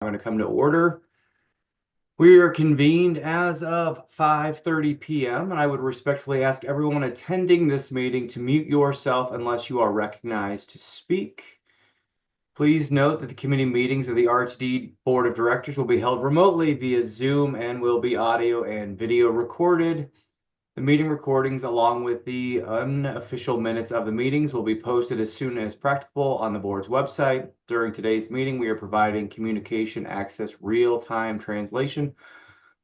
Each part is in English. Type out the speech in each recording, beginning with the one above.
I'm going to come to order. We are convened as of 5:30 p.m. and I would respectfully ask everyone attending this meeting to mute yourself unless you are recognized to speak. Please note that the committee meetings of the RTD Board of Directors will be held remotely via Zoom and will be audio and video recorded. The meeting recordings, along with the unofficial minutes of the meetings, will be posted as soon as practicable on the board's website. During today's meeting, we are providing communication access real-time translation,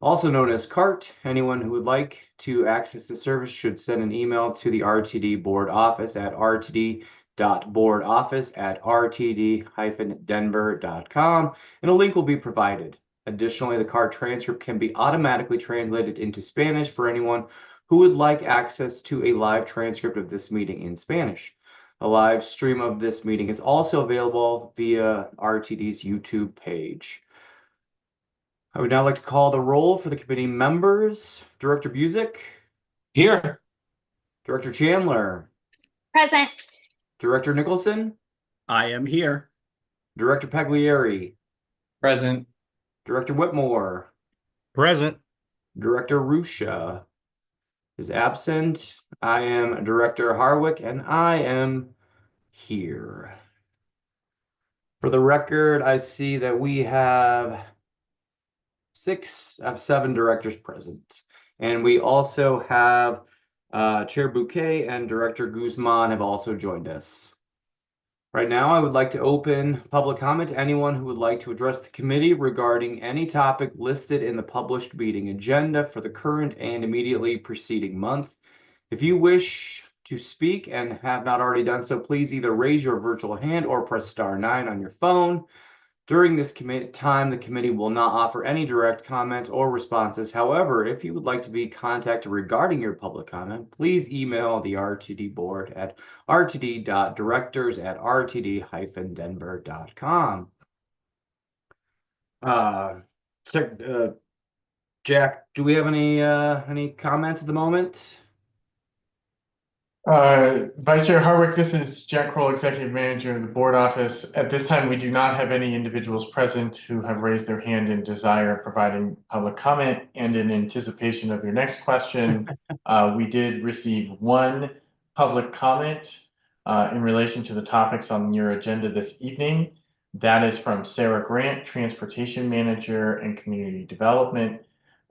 also known as CART. Anyone who would like to access the service should send an email to the RTD board office at rtd.boardoffice@rtd-denver.com, and a link will be provided. Additionally, the CART transcript can be automatically translated into Spanish for anyone who would like access to a live transcript of this meeting in Spanish. A live stream of this meeting is also available via RTD's YouTube page. I would now like to call the roll for the committee members. Director Busick. Here. Director Chandler. Present. Director Nicholson. I am here. Director Pagliari. Present. Director Whitmore. Present. Director Ruscia is absent. I am Director Harwick, and I am here. For the record, I see that we have 6 of 7 directors present, and we also have Chair Bouquet and Director Guzman have also joined us. Right now, I would like to open public comment to anyone who would like to address the committee regarding any topic listed in the published meeting agenda for the current and immediately preceding month. If you wish to speak and have not already done so, please either raise your virtual hand or press *9 on your phone. During this time, the committee will not offer any direct comments or responses. However, if you would like to be contacted regarding your public comment, please email the RTD board at rtd.directors@rtd-denver.com. Jack, do we have any comments at the moment? Vice Chair Harwick, this is Jack Kroll, Executive Manager of the Board Office. At this time, we do not have any individuals present who have raised their hand in desire of providing public comment. And in anticipation of your next question, we did receive one public comment in relation to the topics on your agenda this evening. That is from Sarah Grant, Transportation Manager and Community Development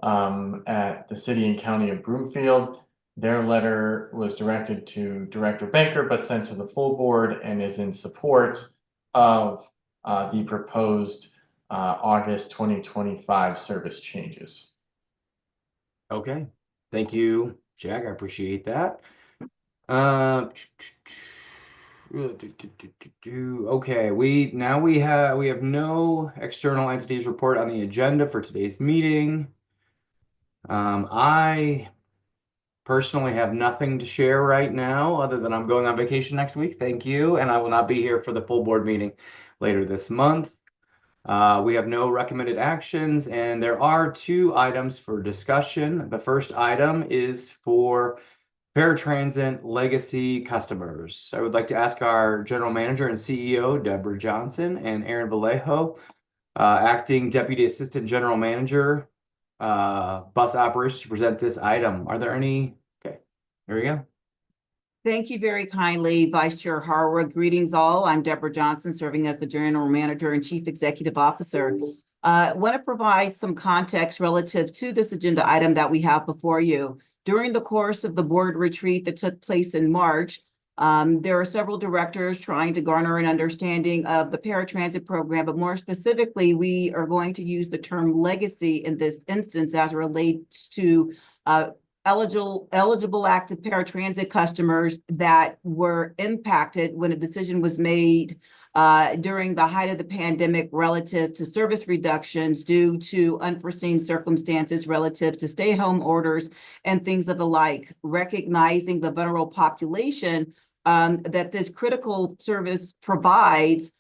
at the City and County of Broomfield. Their letter was directed to Director Banker, but sent to the full board and is in support of the proposed August 2025 service changes. Okay, thank you, Jack. I appreciate that. Okay, we have no external entities report on the agenda for today's meeting. I personally have nothing to share right now other than I'm going on vacation next week. Thank you. And I will not be here for the full board meeting later this month. We have no recommended actions, and there are 2 items for discussion. The first item is for paratransit legacy customers. I would like to ask our General Manager and CEO, Deborah Johnson, and Aaron Vallejo, Acting Deputy Assistant General Manager, bus operations, to present this item. Are there any? Okay, there we go. Thank you very kindly, Vice Chair Harwood. Greetings all. I'm Deborah Johnson, serving as the General Manager and Chief Executive Officer. I want to provide some context relative to this agenda item that we have before you. During the course of the board retreat that took place in March, there are several directors trying to garner an understanding of the paratransit program, but more specifically, we are going to use the term legacy in this instance as it relates to eligible active paratransit customers that were impacted when a decision was made during the height of the pandemic relative to service reductions due to unforeseen circumstances relative to stay-home orders and things of the like. Recognizing the vulnerable population that this critical service provides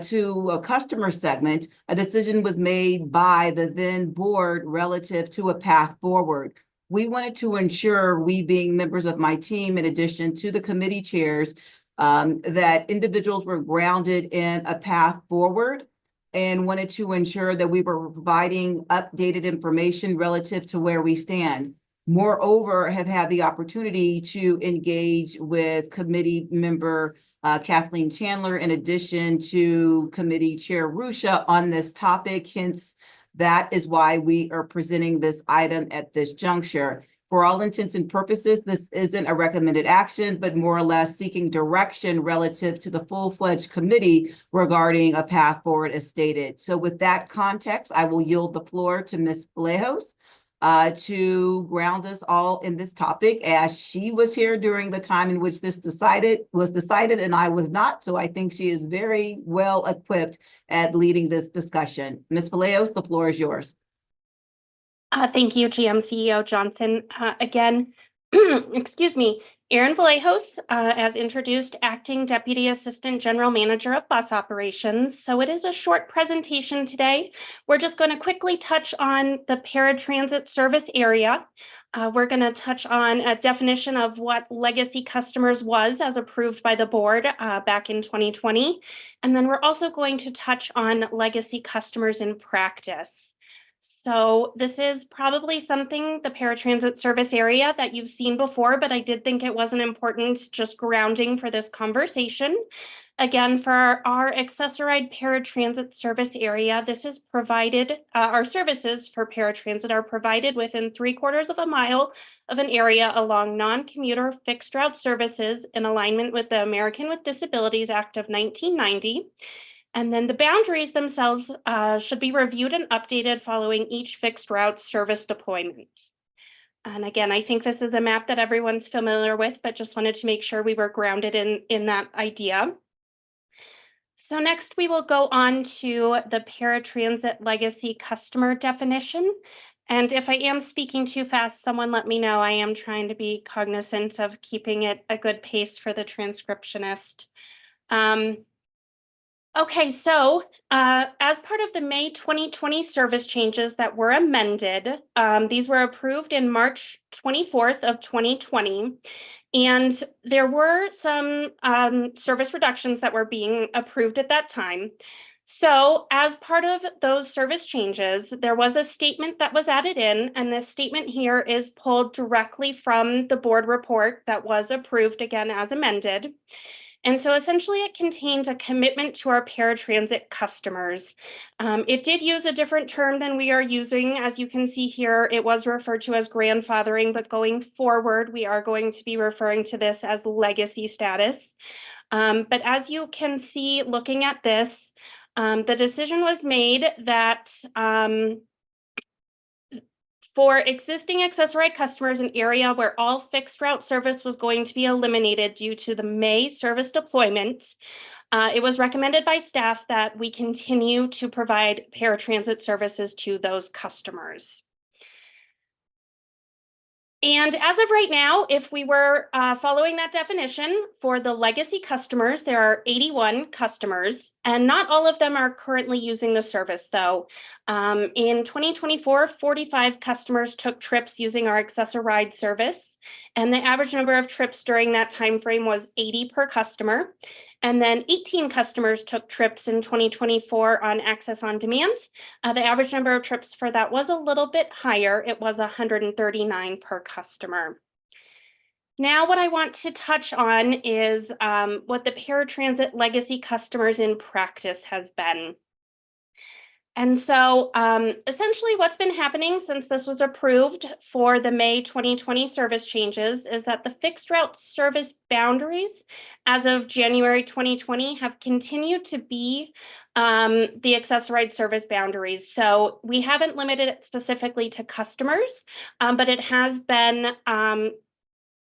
to a customer segment, a decision was made by the then board relative to a path forward. We wanted to ensure, we being members of my team, in addition to the committee chairs, that individuals were grounded in a path forward and wanted to ensure that we were providing updated information relative to where we stand. Moreover, have had the opportunity to engage with committee member Kathleen Chandler, in addition to committee chair Rusha, on this topic. Hence, that is why we are presenting this item at this juncture. For all intents and purposes, this isn't a recommended action, but more or less seeking direction relative to the full-fledged committee regarding a path forward as stated. So with that context, I will yield the floor to Ms. Vallejos to ground us all in this topic, as she was here during the time in which this was decided, and I was not. So I think she is very well equipped at leading this discussion. Ms. Vallejos, the floor is yours. Thank you, GM CEO Johnson. Again, excuse me, Erin Vallejos, as introduced, Acting Deputy Assistant General Manager of Bus Operations. So it is a short presentation today. We're just going to quickly touch on the paratransit service area. We're going to touch on a definition of what legacy customers was as approved by the board back in 2020. And then we're also going to touch on legacy customers in practice. So this is probably something, the paratransit service area, that you've seen before, but I did think it was an important just grounding for this conversation. Again, for our Access-a-Ride paratransit service area, this is provided, our services for paratransit are provided within 3/4 of a mile of an area along non-commuter fixed route services in alignment with the American with Disabilities Act of 1990. And then the boundaries themselves should be reviewed and updated following each fixed route service deployment. And again, I think this is a map that everyone's familiar with, but just wanted to make sure we were grounded in that idea. So next we will go on to the paratransit legacy customer definition. And if I am speaking too fast, someone let me know. I am trying to be cognizant of keeping it a good pace for the transcriptionist. Okay, so as part of the May 2020 service changes that were amended, these were approved in March 24th of 2020, and there were some service reductions that were being approved at that time. So as part of those service changes, there was a statement that was added in, and this statement here is pulled directly from the board report that was approved again as amended. And so essentially it contains a commitment to our paratransit customers. It did use a different term than we are using. As you can see here, it was referred to as grandfathering, but going forward, we are going to be referring to this as legacy status. But as you can see, looking at this, the decision was made that for existing Access-a-Ride customers, an area where all fixed route service was going to be eliminated due to the May service deployment, it was recommended by staff that we continue to provide paratransit services to those customers. And as of right now, if we were following that definition for the legacy customers, there are 81 customers, and not all of them are currently using the service, though. In 2024, 45 customers took trips using our Access-a-Ride service, and the average number of trips during that time frame was 80 per customer. And then 18 customers took trips in 2024 on Access on Demand. The average number of trips for that was a little bit higher. It was 139 per customer. Now, what I want to touch on is what the paratransit legacy customers in practice has been. And so essentially what's been happening since this was approved for the May 2020 service changes is that the fixed route service boundaries as of January 2020 have continued to be the Access-a-Ride service boundaries. So we haven't limited it specifically to customers, but it has been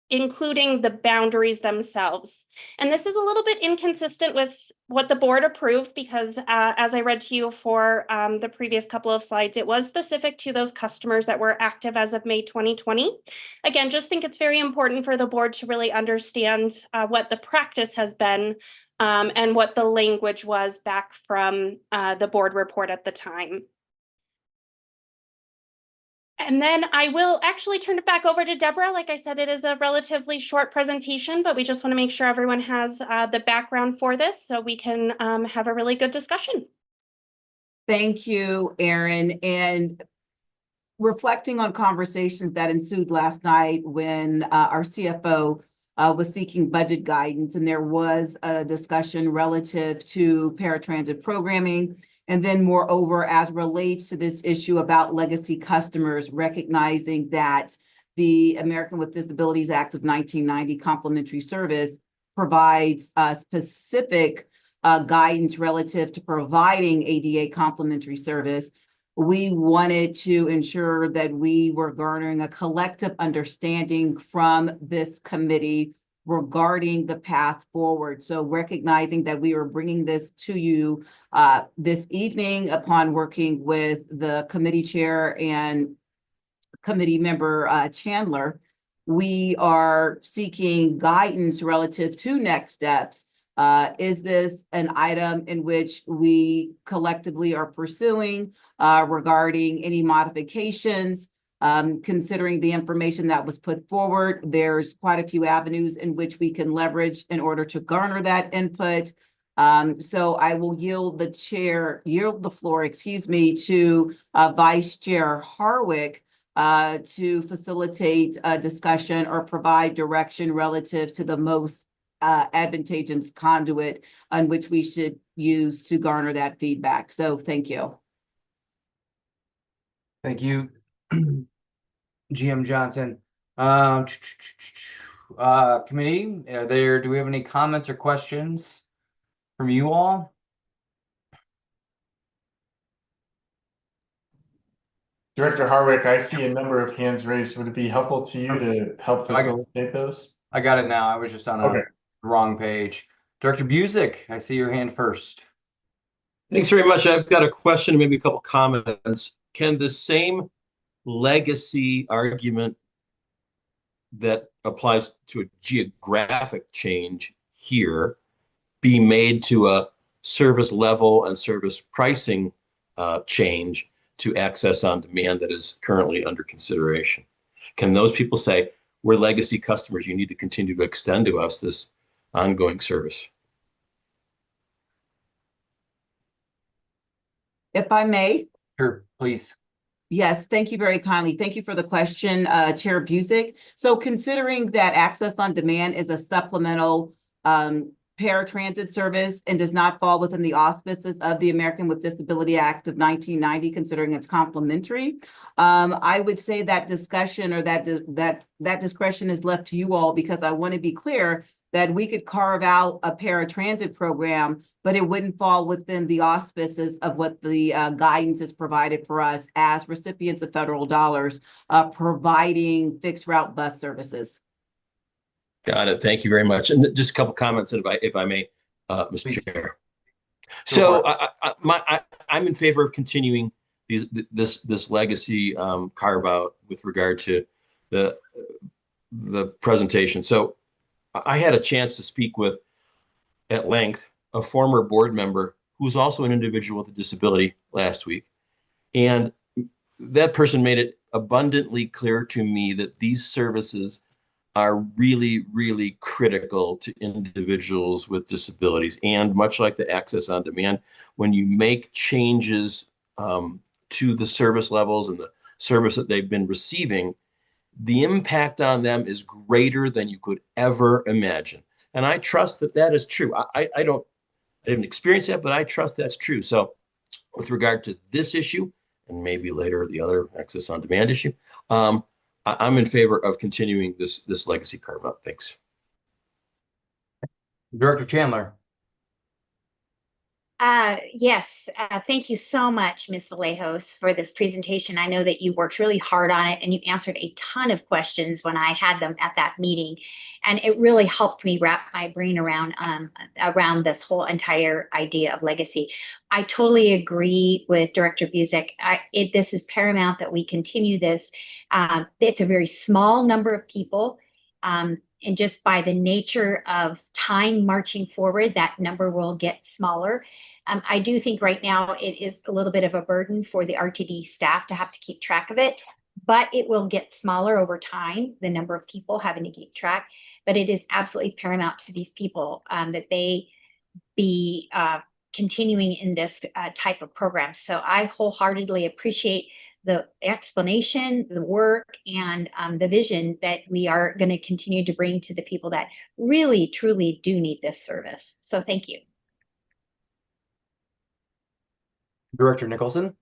including the boundaries themselves. And this is a little bit inconsistent with what the board approved because as I read to you for the previous couple of slides, it was specific to those customers that were active as of May 2020. Again, just think it's very important for the board to really understand what the practice has been and what the language was back from the board report at the time. And then I will actually turn it back over to Deborah. Like I said, it is a relatively short presentation, but we just want to make sure everyone has the background for this so we can have a really good discussion. Thank you, Aaron. And reflecting on conversations that ensued last night when our CFO was seeking budget guidance, and there was a discussion relative to paratransit programming. And then moreover, as relates to this issue about legacy customers, recognizing that the American with Disabilities Act of 1990 complimentary service provides specific guidance relative to providing ADA complimentary service. We wanted to ensure that we were garnering a collective understanding from this committee regarding the path forward. So recognizing that we were bringing this to you this evening upon working with the committee chair and committee member Chandler, we are seeking guidance relative to next steps. Is this an item in which we collectively are pursuing regarding any modifications? Considering the information that was put forward, there's quite a few avenues in which we can leverage in order to garner that input. So I will yield the floor, excuse me, to Vice Chair Harwick to facilitate a discussion or provide direction relative to the most advantageous conduit on which we should use to garner that feedback. So thank you. Thank you, GM Johnson. Committee, do we have any comments or questions from you all? Director Harwick, I see a number of hands raised. Would it be helpful to you to help facilitate those? I got it now. I was just on Okay. the wrong page. Director Busick, I see your hand first. Thanks very much. I've got a question, maybe a couple comments. Can the same legacy argument that applies to a geographic change here be made to a service level and service pricing change to access on demand that is currently under consideration? Can those people say, we're legacy customers, you need to continue to extend to us this ongoing service? If I may. Sure, please. Yes, thank you very kindly. Thank you for the question, Chair Busick. So considering that access on demand is a supplemental paratransit service and does not fall within the auspices of the American with Disability Act of 1990, considering it's complementary, I would say that discussion or that discretion is left to you all, because I want to be clear that we could carve out a paratransit program, but it wouldn't fall within the auspices of what the guidance is provided for us as recipients of federal dollars providing fixed route bus services. Got it. Thank you very much. And just a couple comments, if I may, Mr. Please. Chair. So I'm in favor of continuing this legacy carve out with regard to the presentation. So I had a chance to speak with, at length, a former board member who's also an individual with a disability last week. And that person made it abundantly clear to me that these services are really, really critical to individuals with disabilities. And much like the access on demand, when you make changes to the service levels and the service that they've been receiving, the impact on them is greater than you could ever imagine. And I trust that that is true. I didn't experience that, but I trust that's true. So with regard to this issue, and maybe later the other access on demand issue, I'm in favor of continuing this legacy carve out. Thanks. Director Chandler. Yes, thank you so much, Ms. Vallejos, for this presentation. I know that you worked really hard on it and you answered a ton of questions when I had them at that meeting. And it really helped me wrap my brain around this whole entire idea of legacy. I totally agree with Director Busick. This is paramount that we continue this. It's a very small number of people. And just by the nature of time marching forward, that number will get smaller. I do think right now it is a little bit of a burden for the RTD staff to have to keep track of it, but it will get smaller over time, the number of people having to keep track. But it is absolutely paramount to these people that they be continuing in this type of program. So I wholeheartedly appreciate the explanation, the work, and the vision that we are going to continue to bring to the people that really, truly do need this service. So thank you. Director Nicholson?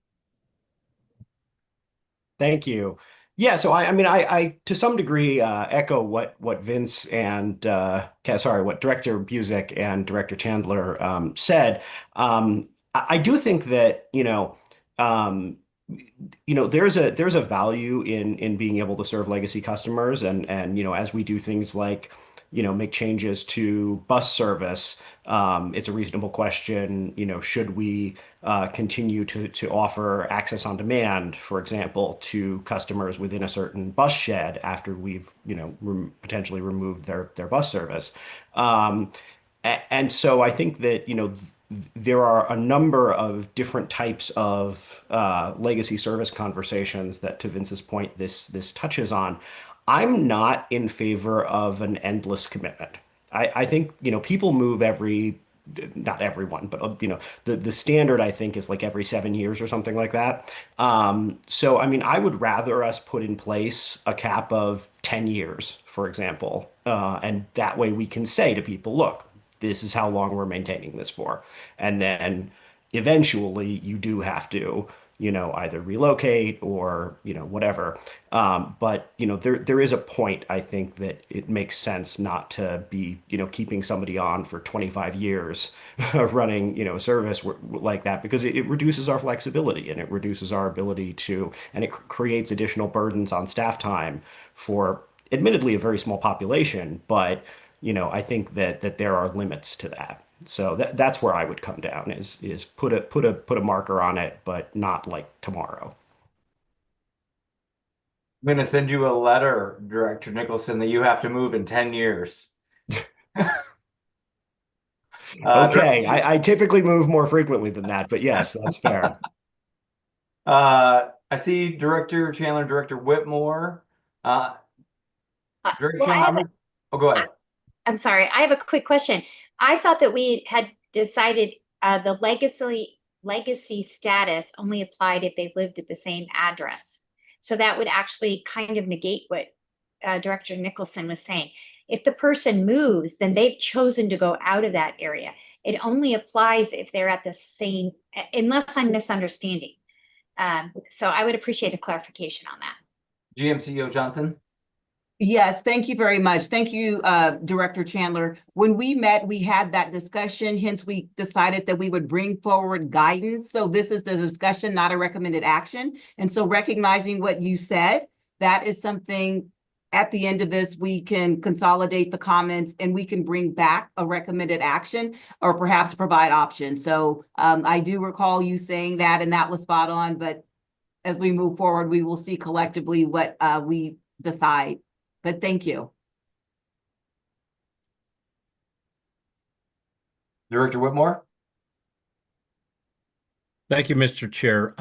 Thank you. Yeah, so I mean, I to some degree echo what Vince and what Director Busick and Director Chandler said. I do think that there's a value in being able to serve legacy customers, and as we do things like make changes to bus service, it's a reasonable question, should we continue to offer access on demand, for example, to customers within a certain bus shed after we've potentially removed their bus service. And so I think that there are a number of different types of legacy service conversations that, to Vince's point, this touches on. I'm not in favor of an endless commitment. I think people move not everyone, but the standard, I think, is like every 7 years or something like that. So I mean, I would rather us put in place a cap of 10 years, for example, and that way we can say to people, look, this is how long we're maintaining this for. And then eventually you do have to, either relocate or, whatever. But, there is a point, I think, that it makes sense not to be, keeping somebody on for 25 years running, a service like that, because it reduces our flexibility and it reduces our ability and it creates additional burdens on staff time for admittedly a very small population, but I think that there are limits to that. So that's where I would come down is put a marker on it, but not like tomorrow. I'm going to send you a letter, Director Nicholson, that you have to move in 10 years. Okay, I typically move more frequently than that, but yes, that's fair. I see Director Chandler, Director Whitmore. Director Chandler, go ahead. I'm sorry, I have a quick question. I thought that we had decided the legacy status only applied if they lived at the same address. So that would actually kind of negate what Director Nicholson was saying. If the person moves, then they've chosen to go out of that area. It only applies if they're at the same, unless I'm misunderstanding. So I would appreciate a clarification on that. GMCEO Johnson? Yes, thank you very much. Thank you, Director Chandler. When we met, we had that discussion, hence we decided that we would bring forward guidance. So this is the discussion, not a recommended action. And so recognizing what you said, that is something at the end of this, we can consolidate the comments and we can bring back a recommended action or perhaps provide options. So I do recall you saying that, and that was spot on. But as we move forward, we will see collectively what we decide. But thank you. Director Whitmore? Thank you, Mr. Chair.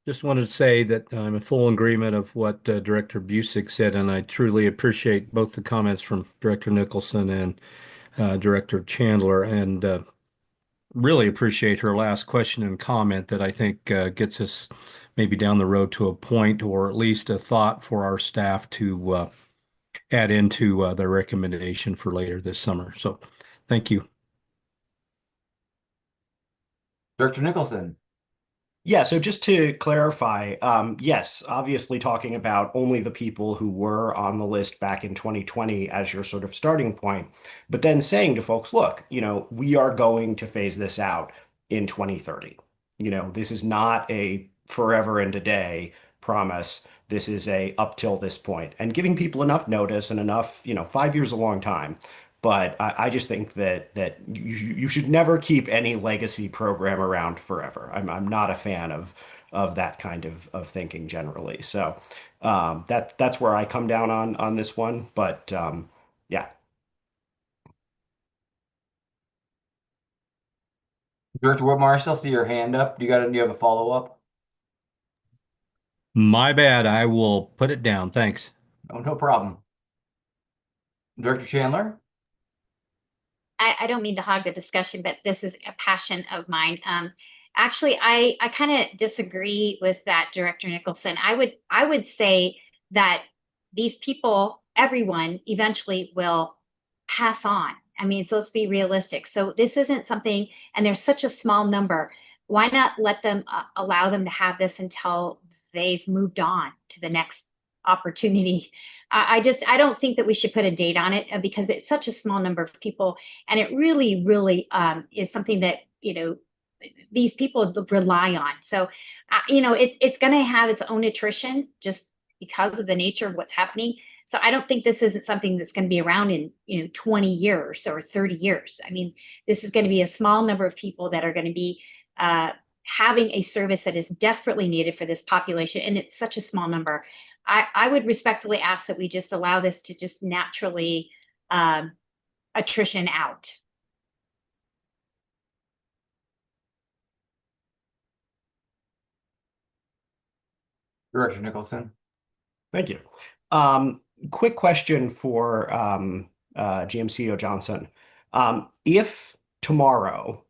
Just wanted to say that I'm in full agreement of what Director Busick said, and I truly appreciate both the comments from Director Nicholson and Director Chandler, and really appreciate her last question and comment that I think gets us maybe down the road to a point or at least a thought for our staff to add into their recommendation for later this summer. So thank you. Director Nicholson? Yeah, so just to clarify, yes, obviously talking about only the people who were on the list back in 2020 as your sort of starting point, but then saying to folks, look, we are going to phase this out in 2030. This is not a forever and a day promise. This is a up till this point, and giving people enough notice and enough, 5 years is a long time. But I just think that you should never keep any legacy program around forever. I'm not a fan of that kind of thinking generally. So that's where I come down on this one. But yeah. Director Whitmore, I still see your hand up. Do you have a follow-up? My bad. I will put it down. Thanks. Oh, no problem. Director Chandler? I don't mean to hog the discussion, but this is a passion of mine. Actually, I kind of disagree with that, Director Nicholson. I would say that these people, everyone, eventually will pass on. I mean, so let's be realistic. So this isn't something, and there's such a small number. Why not let them allow them to have this until they've moved on to the next opportunity? I don't think that we should put a date on it because it's such a small number of people, and it really, really is something that these people rely on. So, it's going to have its own attrition just because of the nature of what's happening. So I don't think this isn't something that's going to be around in 20 years or 30 years. I mean, this is going to be a small number of people that are going to be having a service that is desperately needed for this population, and it's such a small number. I would respectfully ask that we just allow this to just naturally attrition out. Director Nicholson. Thank you. Quick question for GMCEO Johnson. If tomorrow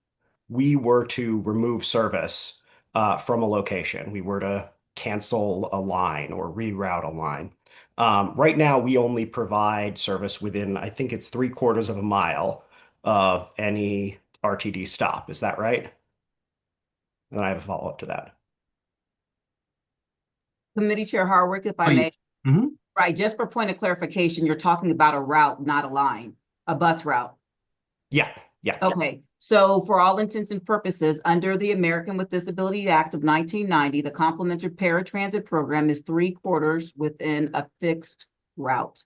we were to remove service from a location, we were to cancel a line or reroute a line. Right now, we only provide service within, I think it's 3/4 of a mile of any RTD stop. Is that right? And then I have a follow-up to that. Committee Chair Harwick, if I Please. may. Right, just for point of clarification, you're talking about a route, not a line, a bus route. Yeah. Okay, so for all intents and purposes, under the American with Disability Act of 1990, the complimentary paratransit program is 3/4 within a fixed route.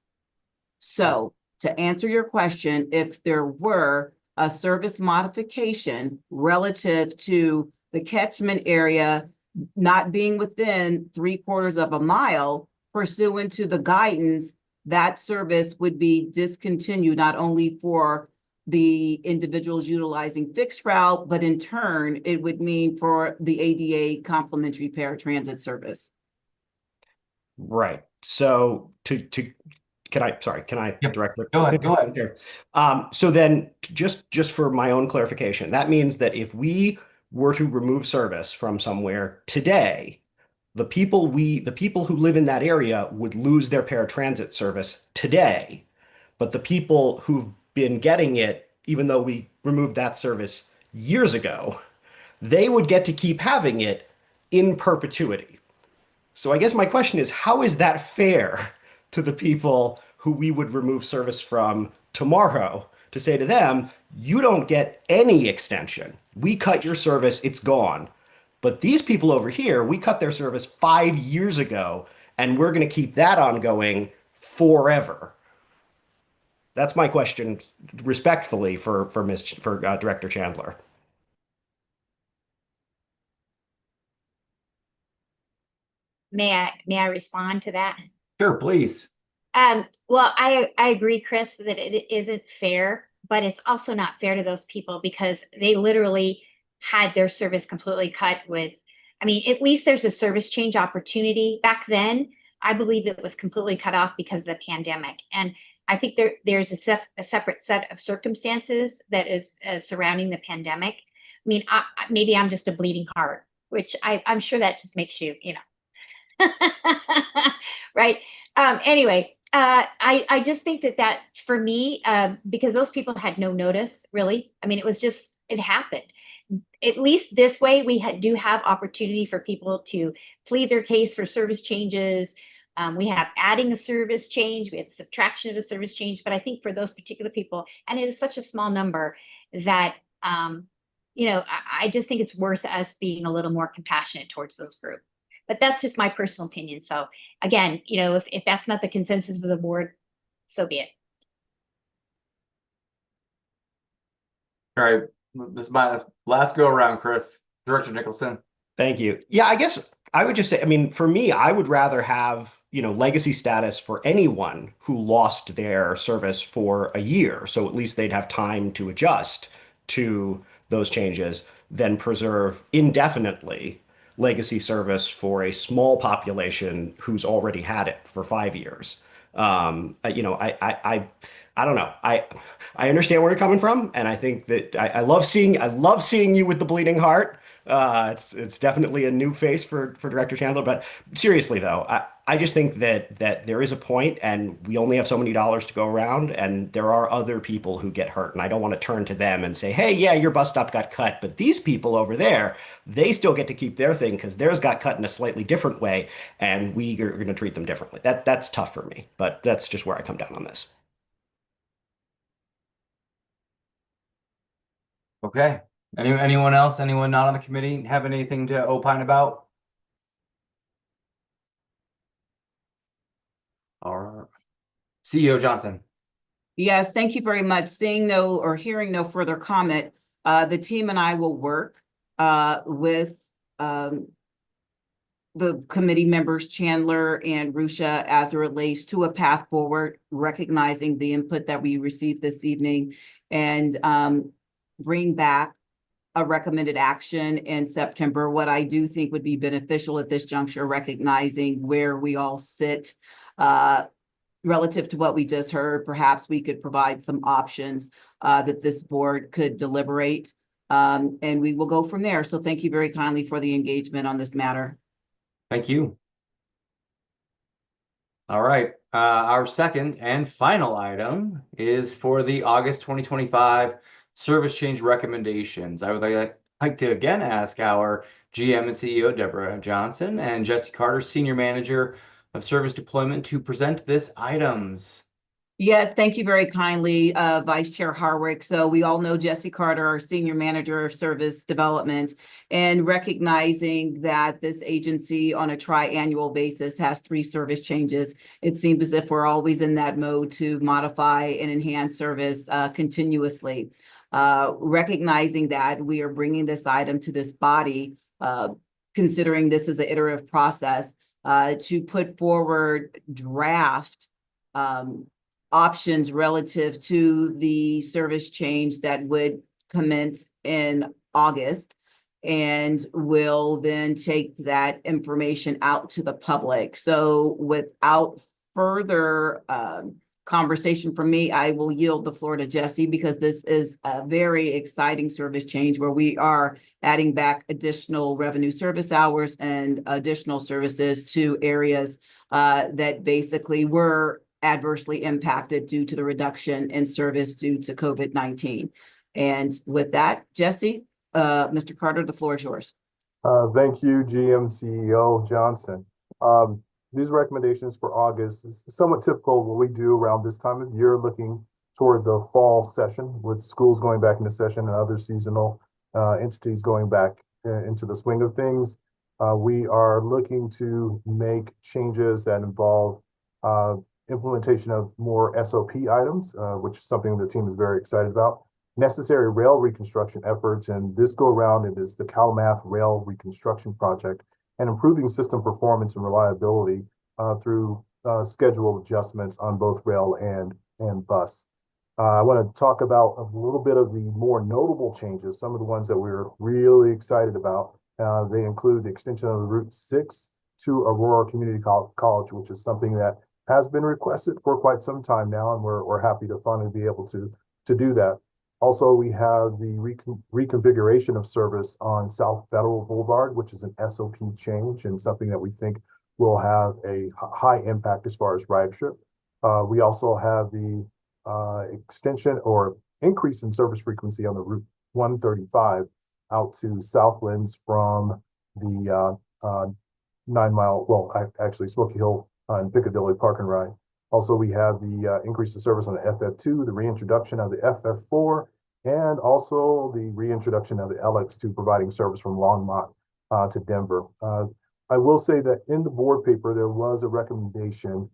So to answer your question, if there were a service modification relative to the catchment area not being within 3/4 of a mile pursuant to the guidance, that service would be discontinued not only for the individuals utilizing fixed route, but in turn, it would mean for the ADA complimentary paratransit service. Right. So can I Yep. direct it? Go ahead. Here. So then just for my own clarification, that means that if we were to remove service from somewhere today, the people who live in that area would lose their paratransit service today, but the people who've been getting it, even though we removed that service years ago, they would get to keep having it in perpetuity. So I guess my question is, how is that fair to the people who we would remove service from tomorrow to say to them, you don't get any extension. We cut your service, it's gone. But these people over here, we cut their service 5 years ago, and we're going to keep that ongoing forever. That's my question, respectfully, for Director Chandler. May I respond to that? Sure, please. Well, I agree, Chris, that it isn't fair, but it's also not fair to those people because they literally had their service completely cut with, I mean, at least there's a service change opportunity. Back then, I believe it was completely cut off because of the pandemic. And I think there's a separate set of circumstances that is surrounding the pandemic. I mean, maybe I'm just a bleeding heart, which I'm sure that just makes you, right? Anyway, I just think that for me, because those people had no notice, really. I mean, it happened. At least this way, we do have opportunity for people to plead their case for service changes. We have adding a service change, we have subtraction of a service change, but I think for those particular people, and it is such a small number that, I just think it's worth us being a little more compassionate towards those groups. But that's just my personal opinion. So again, if that's not the consensus of the board, so be it. All right, this is my last go around, Chris. Director Nicholson. Thank you. Yeah, I guess I would just say, I mean, for me, I would rather have, legacy status for anyone who lost their service for a year. So at least they'd have time to adjust to those changes than preserve indefinitely legacy service for a small population who's already had it for 5 years. You know, I don't know. I understand where you're coming from, and I think that I love seeing you with the bleeding heart. It's definitely a new face for Director Chandler. But seriously though, I just think that there is a point, and we only have so many dollars to go around, and there are other people who get hurt, and I don't want to turn to them and say, hey, yeah, your bus stop got cut, but these people over there, they still get to keep their thing because theirs got cut in a slightly different way, and we are going to treat them differently. That's tough for me, but that's just where I come down on this. Okay. Anyone else? Anyone not on the committee have anything to opine about? All right. CEO Johnson. Yes, thank you very much. Seeing no or hearing no further comment, the team and I will work with the committee members, Chandler and Rusha, as it relates to a path forward, recognizing the input that we received this evening, and bring back a recommended action in September. What I do think would be beneficial at this juncture, recognizing where we all sit relative to what we just heard, perhaps we could provide some options that this board could deliberate, and we will go from there. So thank you very kindly for the engagement on this matter. Thank you. All right. Our second and final item is for the August 2025 service change recommendations. I would like to again ask our GM and CEO, Deborah Johnson, and Jesse Carter, Senior Manager of Service Deployment, to present this items. Yes, thank you very kindly, Vice Chair Harwick. So we all know Jesse Carter, our Senior Manager of Service Development, and recognizing that this agency on a tri-annual basis has 3 service changes. It seems as if we're always in that mode to modify and enhance service continuously. Recognizing that, we are bringing this item to this body, considering this is an iterative process, to put forward draft options relative to the service change that would commence in August, and will then take that information out to the public. So without further conversation from me, I will yield the floor to Jesse, because this is a very exciting service change where we are adding back additional revenue service hours and additional services to areas that basically were adversely impacted due to the reduction in service due to COVID-19. And with that, Jesse, Mr. Carter, the floor is yours. Thank you, GM CEO Johnson. These recommendations for August is somewhat typical of what we do around this time of year, looking toward the fall session with schools going back into session and other seasonal entities going back into the swing of things. We are looking to make changes that involve implementation of more SOP items, which is something the team is very excited about. Necessary rail reconstruction efforts, and this go around it is the CalMath Rail Reconstruction Project, and improving system performance and reliability through schedule adjustments on both rail and bus. I want to talk about a little bit of the more notable changes, some of the ones that we're really excited about. They include the extension of the Route 6 to Aurora Community College, which is something that has been requested for quite some time now, and we're happy to finally be able to do that. Also, we have the reconfiguration of service on South Federal Boulevard, which is an SOP change and something that we think will have a high impact as far as ridership. We also have the extension or increase in service frequency on the Route 135 out to Southlands from the 9 Mile, well, actually Smoky Hill and Piccadilly Park and Ride. Also, we have the increase in service on the FF2, the reintroduction of the FF4, and also the reintroduction of the LX2, providing service from Longmont to Denver. I will say that in the board paper, there was a recommendation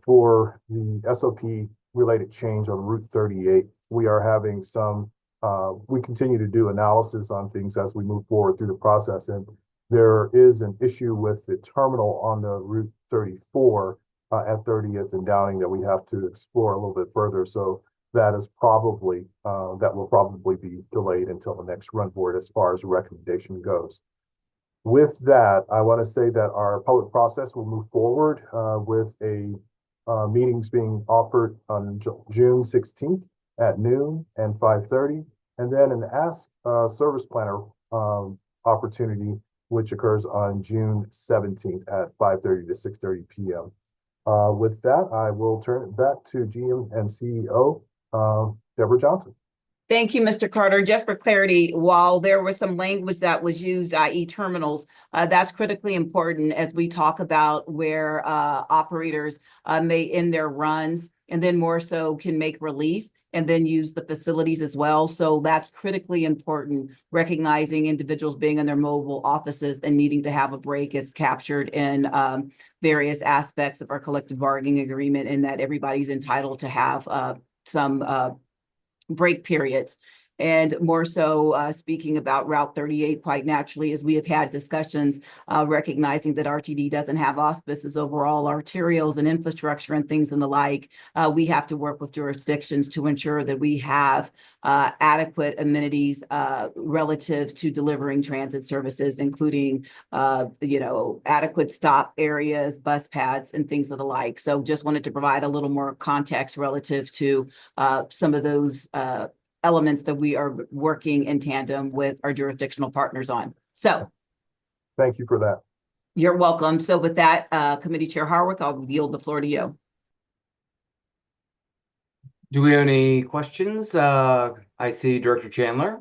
for the SOP related change on Route 38. We are having some, we continue to do analysis on things as we move forward through the process. And there is an issue with the terminal on the Route 34 at 30th and Downing that we have to explore a little bit further. So that is probably, that will probably be delayed until the next run board as far as the recommendation goes. With that, I want to say that our public process will move forward with a meetings being offered on June 16th at noon and 5:30, and then an Ask Service Planner opportunity, which occurs on June 17th at 5:30 to 6:30 p.m. With that, I will turn it back to GM and CEO Deborah Johnson. Thank you, Mr. Carter. Just for clarity, while there was some language that was used, i.e. terminals, that's critically important as we talk about where operators may end their runs and then more so can make relief and then use the facilities as well. So that's critically important, recognizing individuals being in their mobile offices and needing to have a break is captured in various aspects of our collective bargaining agreement, and that everybody's entitled to have some break periods. And more so speaking about Route 38, quite naturally, as we have had discussions, recognizing that RTD doesn't have auspices over all arterials and infrastructure and things and the like, we have to work with jurisdictions to ensure that we have adequate amenities relative to delivering transit services, including, adequate stop areas, bus pads, and things of the like. So just wanted to provide a little more context relative to some of those elements that we are working in tandem with our jurisdictional partners on. So thank you for that. You're welcome. So with that, Committee Chair Harwick, I'll yield the floor to you. Do we have any questions? I see Director Chandler.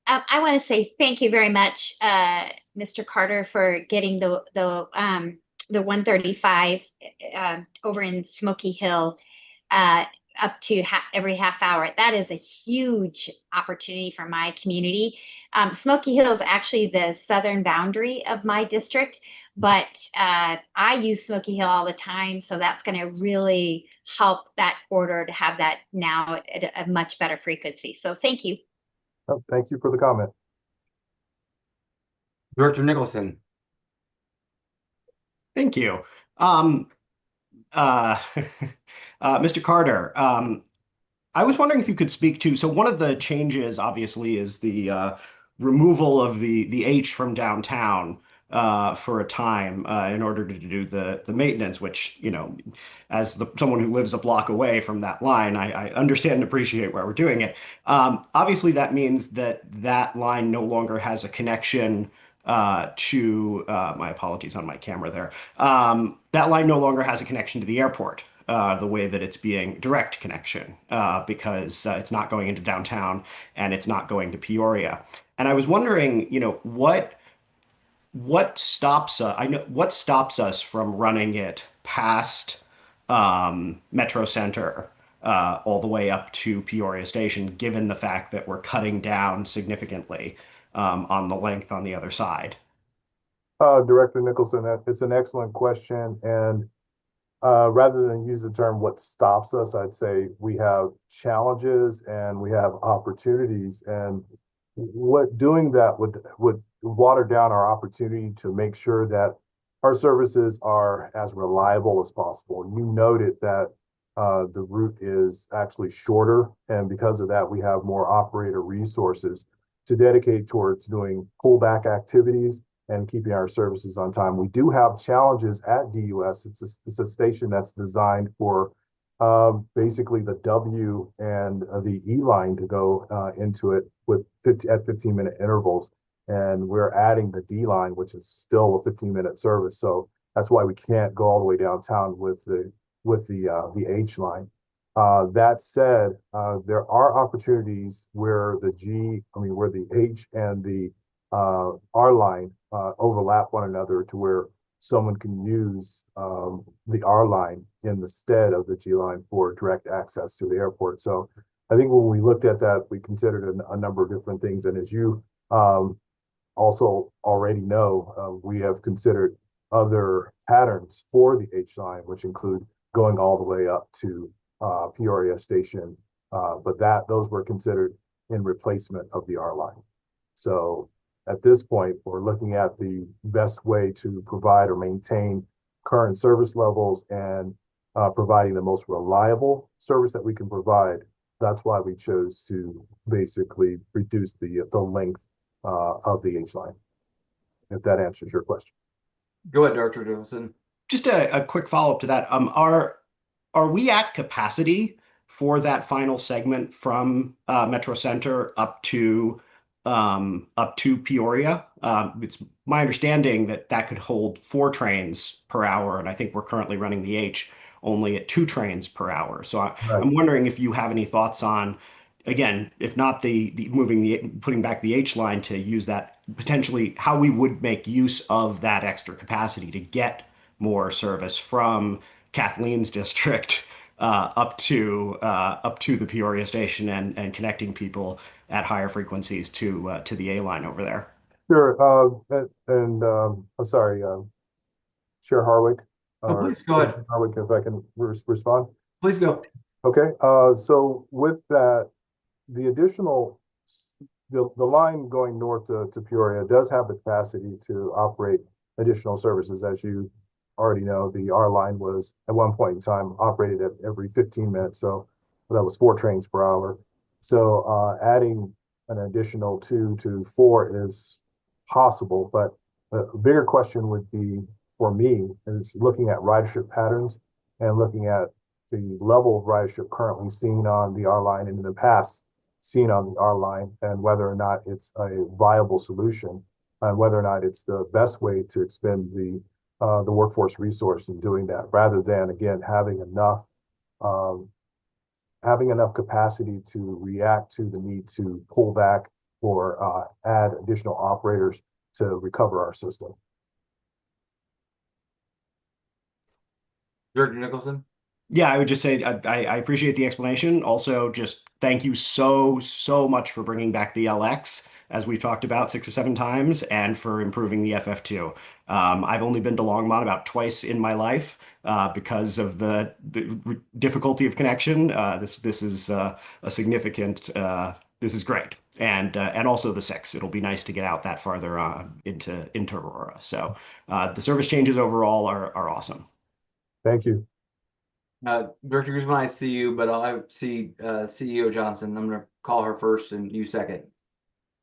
I want to say thank you very much, Mr. Carter, for getting the 135 over in Smoky Hill up to every half hour. That is a huge opportunity for my community. Smoky Hill is actually the southern boundary of my district, but I use Smoky Hill all the time, so that's going to really help that corridor to have that now at a much better frequency. So thank you. Oh, thank you for the comment. Director Nicholson. Thank you. Mr. Carter, I was wondering if you could speak to, so one of the changes obviously is the removal of the H from downtown for a time in order to do the maintenance, which, as someone who lives a block away from that line, I understand and appreciate why we're doing it. Obviously, that means that line no longer has a connection to my apologies on my camera there. That line no longer has a connection to the airport the way that it's being direct connection because it's not going into downtown and it's not going to Peoria. And I was wondering, what stops us from running it past Metro Center all the way up to Peoria Station, given the fact that we're cutting down significantly on the length on the other side? Director Nicholson, it's an excellent question. And rather than use the term what stops us, I'd say we have challenges and we have opportunities. And what doing that would water down our opportunity to make sure that our services are as reliable as possible. You noted that the route is actually shorter, and because of that, we have more operator resources to dedicate towards doing pullback activities and keeping our services on time. We do have challenges at DUS. It's a station that's designed for basically the W and the E line to go into it at 15-minute intervals. And we're adding the D line, which is still a 15-minute service. So that's why we can't go all the way downtown with the H line. That said, there are opportunities where where the H and the R line overlap one another to where someone can use the R line in the stead of the G line for direct access to the airport. So I think when we looked at that, we considered a number of different things. And as you also already know, we have considered other patterns for the H line, which include going all the way up to Peoria Station, but those were considered in replacement of the R line. So at this point, we're looking at the best way to provide or maintain current service levels and providing the most reliable service that we can provide. That's why we chose to basically reduce the length of the H line, if that answers your question. Go ahead, Director Nicholson. just a quick follow-up to that. Are we at capacity for that final segment from Metro Center up to Peoria? It's my understanding that that could hold 4 trains per hour, and I think we're currently running the H only at 2 trains per hour. So I'm wondering if you have any thoughts on, again, if not putting back the H line to use that potentially, how we would make use of that extra capacity to get more service from Kathleen's district up to the Peoria station and connecting people at higher frequencies to the A line over there. Sure. I'm sorry, Chair Harwick. Please go ahead. Harwick, if I can respond. Please go. Okay. So with that, the additional the line going north to Peoria does have the capacity to operate additional services. As you already know, the R line was at one point in time operated at every 15 minutes. So that was 4 trains per hour. So adding an additional 2 to 4 is possible, but a bigger question would be for me is looking at ridership patterns and looking at the level of ridership currently seen on the R line and in the past seen on the R line, and whether or not it's a viable solution and whether or not it's the best way to expend the workforce resource in doing that, rather than again having enough capacity to react to the need to pull back or add additional operators to recover our system. Director Nicholson? Yeah, I would just say I appreciate the explanation. Also, just thank you so much for bringing back the LX, as we've talked about 6 or 7 times, and for improving the FF2. I've only been to Longmont about twice in my life because of the difficulty of connection. This is a significant. This is great, and also the 6. It'll be nice to get out that farther into Aurora. So the service changes overall are awesome. Thank you. Director Guzman, I see you, but I'll see CEO Johnson. I'm going to call her first and you second.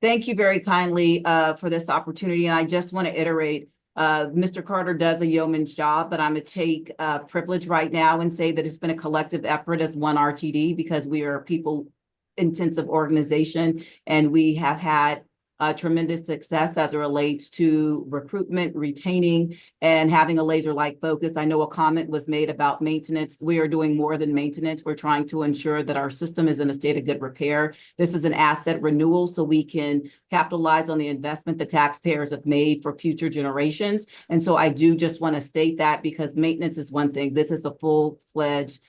Thank you very kindly for this opportunity. And I just want to iterate, Mr. Carter does a yeoman's job, but I'm going to take privilege right now and say that it's been a collective effort as one RTD, because we are a people-intensive organization, and we have had tremendous success as it relates to recruitment, retaining, and having a laser-like focus. I know a comment was made about maintenance. We are doing more than maintenance. We're trying to ensure that our system is in a state of good repair. This is an asset renewal, so we can capitalize on the investment the taxpayers have made for future generations. And so I do just want to state that, because maintenance is one thing. This is a full-fledged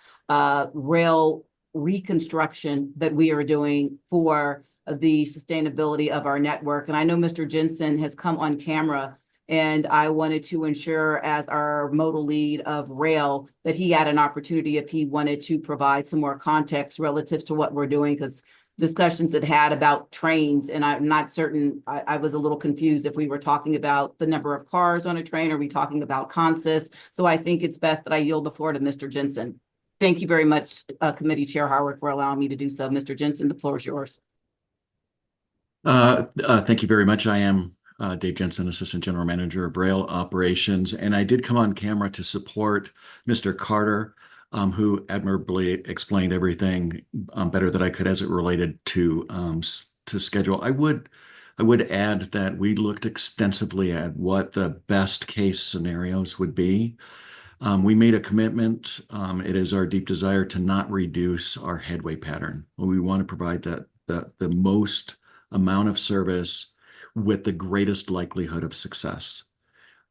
rail reconstruction that we are doing for the sustainability of our network. And I know Mr. Jensen has come on camera, and I wanted to ensure, as our modal lead of rail, that he had an opportunity if he wanted to provide some more context relative to what we're doing, because discussions had about trains, and I'm not certain, I was a little confused if we were talking about the number of cars on a train, or are we talking about consist? So I think it's best that I yield the floor to Mr. Jensen. Thank you very much, Committee Chair Harwick, for allowing me to do so. Mr. Jensen, the floor is yours. Thank you very much. I am Dave Jensen, Assistant General Manager of Rail Operations, and I did come on camera to support Mr. Carter, who admirably explained everything better than I could as it related to schedule. I would add that we looked extensively at what the best case scenarios would be. We made a commitment. It is our deep desire to not reduce our headway pattern. We want to provide the most amount of service with the greatest likelihood of success.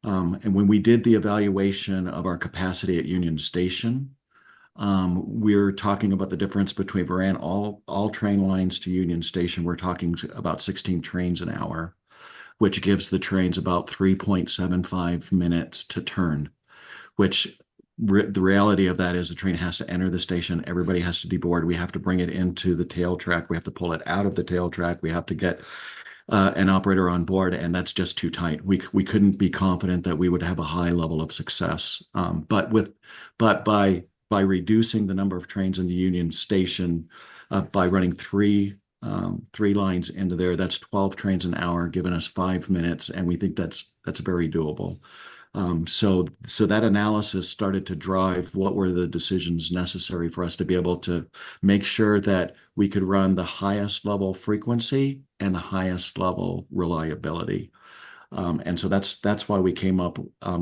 And when we did the evaluation of our capacity at Union Station, we're talking about the difference between, if we ran all train lines to Union Station, we're talking about 16 trains an hour, which gives the trains about 3.75 minutes to turn, which the reality of that is the train has to enter the station. Everybody has to deboard. We have to bring it into the tail track. We have to pull it out of the tail track. We have to get an operator on board, and that's just too tight. We couldn't be confident that we would have a high level of success. But by reducing the number of trains in the Union Station, by running three lines into there, that's 12 trains an hour, giving us 5 minutes, and we think that's very doable. So that analysis started to drive what were the decisions necessary for us to be able to make sure that we could run the highest level frequency and the highest level reliability. And so that's why we came up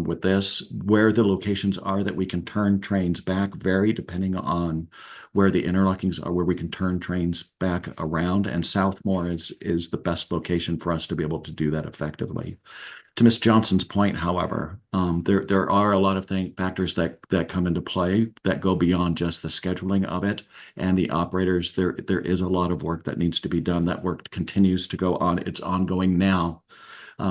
with this. Where the locations are that we can turn trains back vary depending on where the interlockings are, where we can turn trains back around. And Southmore is the best location for us to be able to do that effectively. To Ms. Johnson's point, however, there are a lot of factors that come into play that go beyond just the scheduling of it and the operators. There is a lot of work that needs to be done. That work continues to go on. It's ongoing now.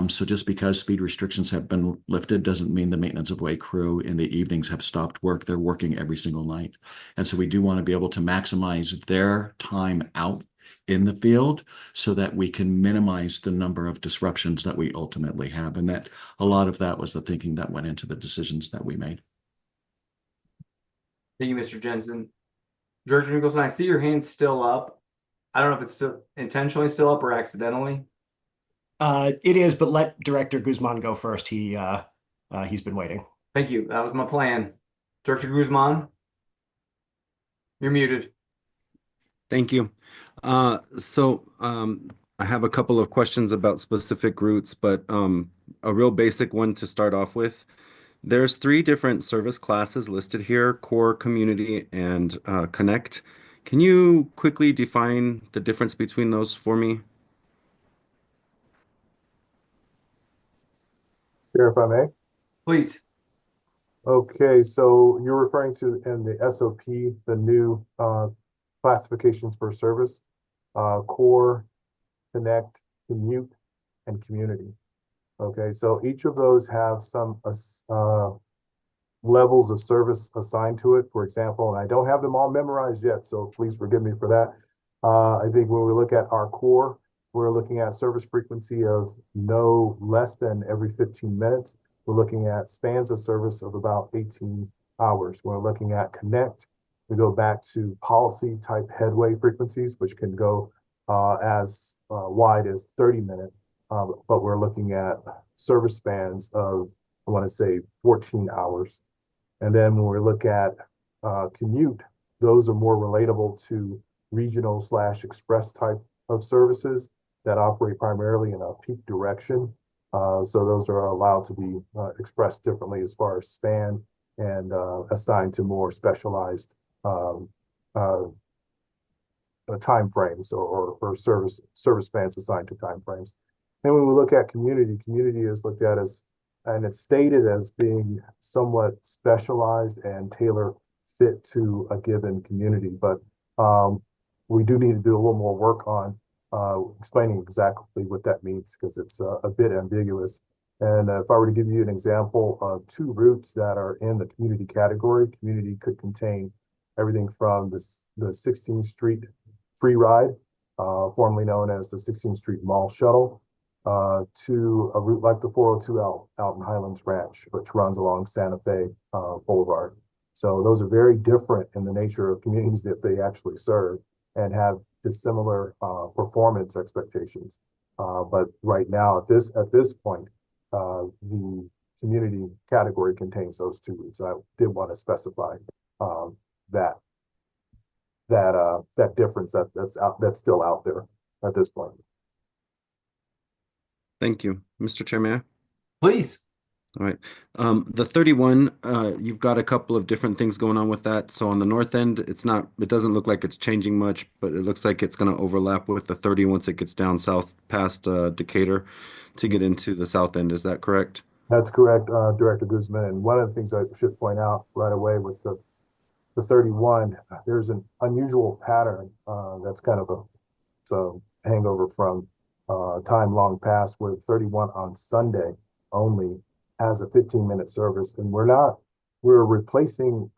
So just because speed restrictions have been lifted doesn't mean the maintenance of way crew in the evenings have stopped work. They're working every single night. And so we do want to be able to maximize their time out in the field so that we can minimize the number of disruptions that we ultimately have. And that a lot of that was the thinking that went into the decisions that we made. Thank you, Mr. Jensen. Director Nicholson, I see your hand still up. I don't know if it's still intentionally still up or accidentally. It is, but let Director Guzman go first. He's been waiting. Thank you. That was my plan. Director Guzman, you're muted. Thank you. I have a couple of questions about specific routes, but a real basic one to start off with. There's 3 different service classes listed here: Core, Community, and Connect. Can you quickly define the difference between those for me? Chair, if I may. Please. Okay, so you're referring to in the SOP, the new classifications for service, core, connect, commute, and community. Okay, so each of those have some levels of service assigned to it. For example, and I don't have them all memorized yet, so please forgive me for that. I think when we look at our core, we're looking at service frequency of no less than every 15 minutes. We're looking at spans of service of about 18 hours. We're looking at connect. We go back to policy type headway frequencies, which can go as wide as 30-minute, but we're looking at service spans of, I want to say, 14 hours. And then when we look at commute, those are more relatable to regional/express type of services that operate primarily in a peak direction. So those are allowed to be expressed differently as far as span and assigned to more specialized time frames or service spans assigned to time frames. And when we look at community is looked at as, and it's stated as being somewhat specialized and tailor fit to a given community. But we do need to do a little more work on explaining exactly what that means, because it's a bit ambiguous. And if I were to give you an example of 2 routes that are in the community category, community could contain everything from the 16th Street free ride, formerly known as the 16th Street Mall Shuttle, to a route like the 402 out in Highlands Ranch, which runs along Santa Fe Boulevard. So those are very different in the nature of communities that they actually serve and have dissimilar performance expectations. But right now, at this point, the community category contains those 2 routes. I did want to specify that difference that's still out there at this point. Thank you. Mr. Chair, may I? Please. All right. The 31, you've got a couple of different things going on with that. So on the north end, it doesn't look like it's changing much, but it looks like it's going to overlap with the 30 once it gets down south past Decatur to get into the south end. Is that correct? That's correct, Director Guzman. And one of the things I should point out right away with the 31, there's an unusual pattern that's kind of a hangover from time long past, where 31 on Sunday only has a 15-minute service, and we're replacing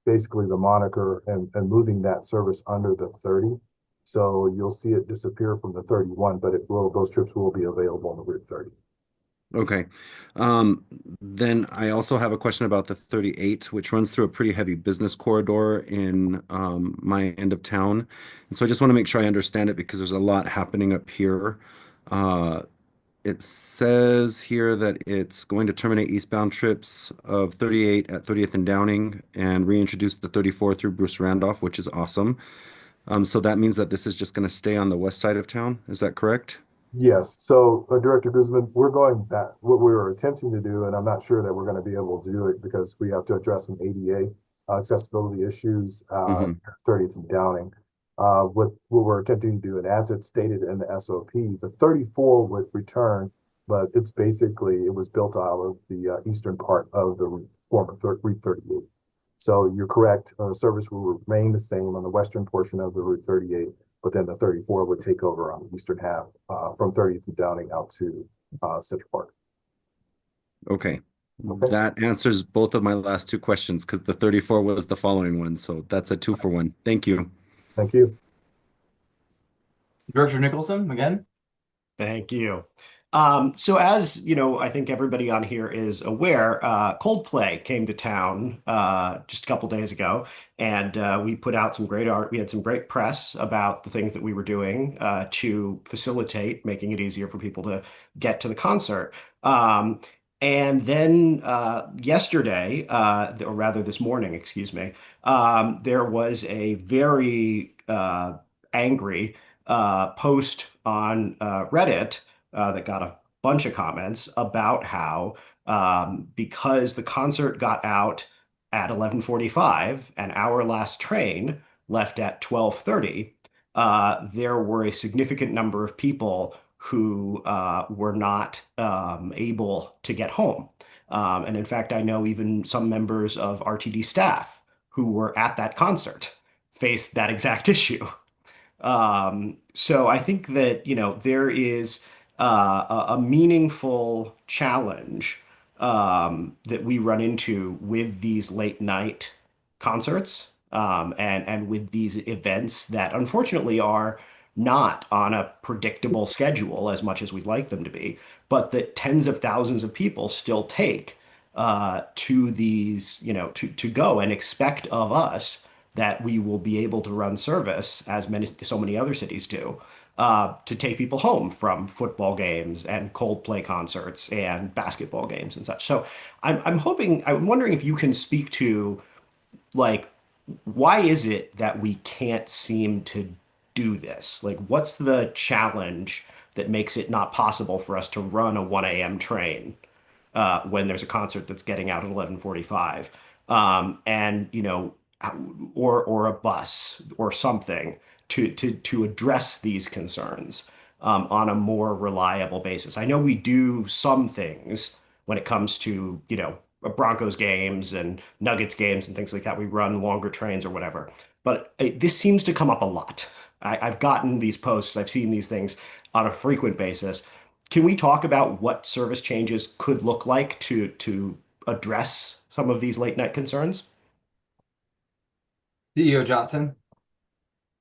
basically the moniker and moving that service under the 30. So you'll see it disappear from the 31, but those trips will be available on the Route 30. Okay. Then I also have a question about the 38, which runs through a pretty heavy business corridor in my end of town. And so I just want to make sure I understand it, because there's a lot happening up here. it says here that it's going to terminate eastbound trips of 38 at 30th and Downing and reintroduce the 34 through Bruce Randolph, which is awesome. So that means that this is just going to stay on the west side of town. Is that correct? Yes, so Director Guzman, we're going back, what we were attempting to do, and I'm not sure that we're going to be able to do it because we have to address some ADA accessibility issues, Mhm. 30th and Downing. What we're attempting to do, and as it's stated in the SOP, the 34 would return, but it's basically, it was built out of the eastern part of the former Route 38. So you're correct, service will remain the same on the western portion of the Route 38, but then the 34 would take over on the eastern half from 30th and Downing out to Central Park. Okay. Okay. That answers both of my last two questions because the 34 was the following one. So that's a 2-for-1. Thank you. Thank you. Director Nicholson, again. Thank you. So as you know, I think everybody on here is aware, Coldplay came to town just a couple days ago, and we put out some great art. We had some great press about the things that we were doing to facilitate making it easier for people to get to the concert. And then yesterday, or rather this morning, excuse me, there was a very angry post on Reddit that got a bunch of comments about how because the concert got out at 11:45 and our last train left at 12:30, there were a significant number of people who were not able to get home. And in fact, I know even some members of RTD staff who were at that concert faced that exact issue. So I think that, there is a meaningful challenge that we run into with these late night concerts and with these events that unfortunately are not on a predictable schedule as much as we'd like them to be, but that tens of thousands of people still take to these, to go and expect of us that we will be able to run service as so many other cities do, to take people home from football games and Coldplay concerts and basketball games and such. So I'm wondering if you can speak to, like, why is it that we can't seem to do this? Like, what's the challenge that makes it not possible for us to run a 1 a.m. train when there's a concert that's getting out at 11:45? And, or a bus or something to address these concerns on a more reliable basis. I know we do some things when it comes to, Broncos games and Nuggets games and things like that. We run longer trains or whatever. But this seems to come up a lot. I've gotten these posts, I've seen these things on a frequent basis. Can we talk about what service changes could look like to address some of these late night concerns? CEO Johnson.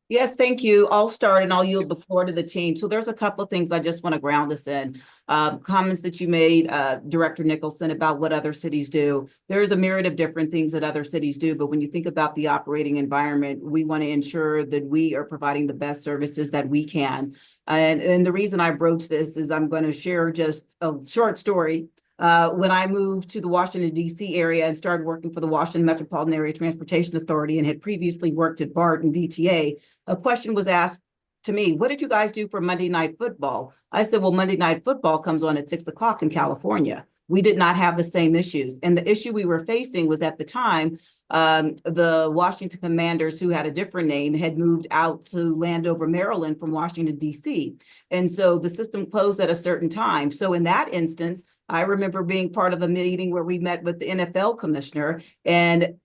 Yes, thank you. I'll start and I'll yield the floor to the team. So there's a couple of things I just want to ground this in. Comments that you made, Director Nicholson, about what other cities do. There's a myriad of different things that other cities do, but when you think about the operating environment, we want to ensure that we are providing the best services that we can. And the reason I broach this is I'm going to share just a short story. When I moved to the Washington, D.C. area and started working for the Washington Metropolitan Area Transportation Authority and had previously worked at BART and VTA, a question was asked to me, what did you guys do for Monday Night Football? I said, well, Monday Night Football comes on at 6 o'clock in California. We did not have the same issues. And the issue we were facing was, at the time, the Washington Commanders, who had a different name, had moved out to Landover, Maryland from Washington, D.C. And so the system closed at a certain time. So in that instance, I remember being part of a meeting where we met with the NFL commissioner, and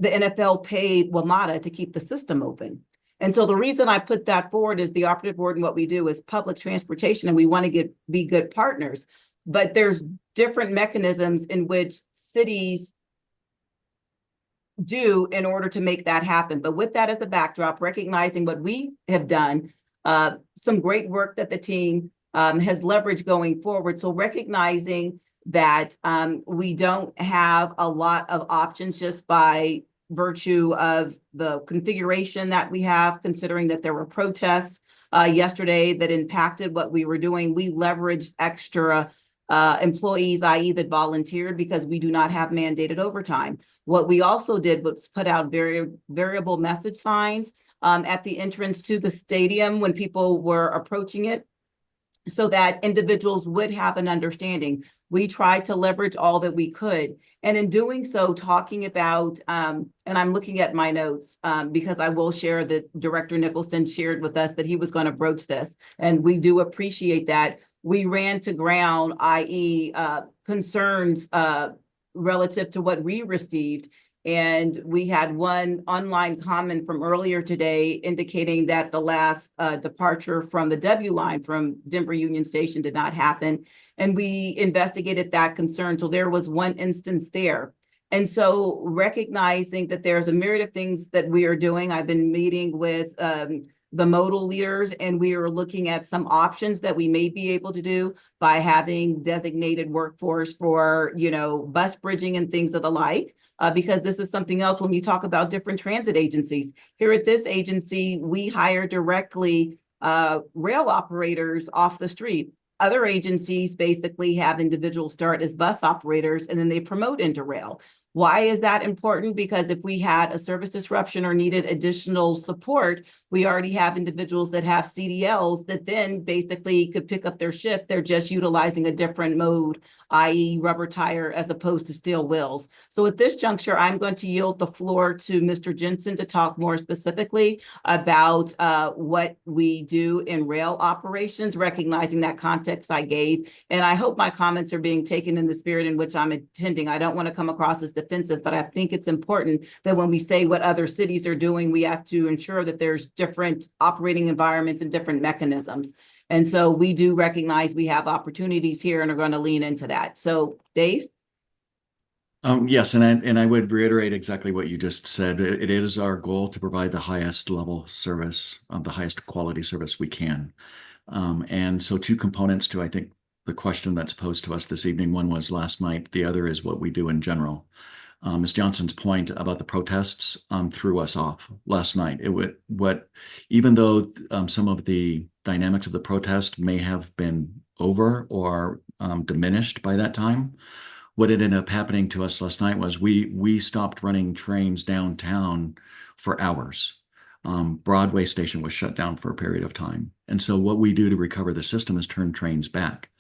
the NFL paid WMATA to keep the system open. And so the reason I put that forward is the operative word in what we do is public transportation, and we want to be good partners. But there's different mechanisms in which cities do in order to make that happen. But with that as a backdrop, recognizing what we have done, some great work that the team has leveraged going forward. So recognizing that we don't have a lot of options just by virtue of the configuration that we have, considering that there were protests yesterday that impacted what we were doing. We leveraged extra employees, i.e. that volunteered, because we do not have mandated overtime. What we also did was put out variable message signs at the entrance to the stadium when people were approaching it, so that individuals would have an understanding. We tried to leverage all that we could. And in doing so, talking about, and I'm looking at my notes because I will share that Director Nicholson shared with us that he was going to broach this. And we do appreciate that. We ran to ground, i.e. Concerns relative to what we received. And we had one online comment from earlier today indicating that the last departure from the W line from Denver Union Station did not happen. And we investigated that concern. So there was one instance there. And so recognizing that there's a myriad of things that we are doing, I've been meeting with the modal leaders, and we are looking at some options that we may be able to do by having designated workforce for, bus bridging and things of the like. Because this is something else when we talk about different transit agencies. Here at this agency, we hire directly rail operators off the street. Other agencies basically have individuals start as bus operators and then they promote into rail. Why is that important? Because if we had a service disruption or needed additional support, we already have individuals that have CDLs that then basically could pick up their shift. They're just utilizing a different mode, i.e. rubber tire as opposed to steel wheels. So at this juncture, I'm going to yield the floor to Mr. Jensen to talk more specifically about what we do in rail operations, recognizing that context I gave. And I hope my comments are being taken in the spirit in which I'm intending. I don't want to come across as defensive, but I think it's important that when we say what other cities are doing, we have to ensure that there's different operating environments and different mechanisms. And so we do recognize we have opportunities here and are going to lean into that. So Dave? Yes, and I would reiterate exactly what you just said. It is our goal to provide the highest level service, the highest quality service we can. And so two components to, I think, the question that's posed to us this evening. One was last night. The other is what we do in general. Ms. Johnson's point about the protests threw us off last night. Even though some of the dynamics of the protest may have been over or diminished by that time, what ended up happening to us last night was we stopped running trains downtown for hours. Broadway station was shut down for a period of time. And so what we do to recover the system is turn trains back.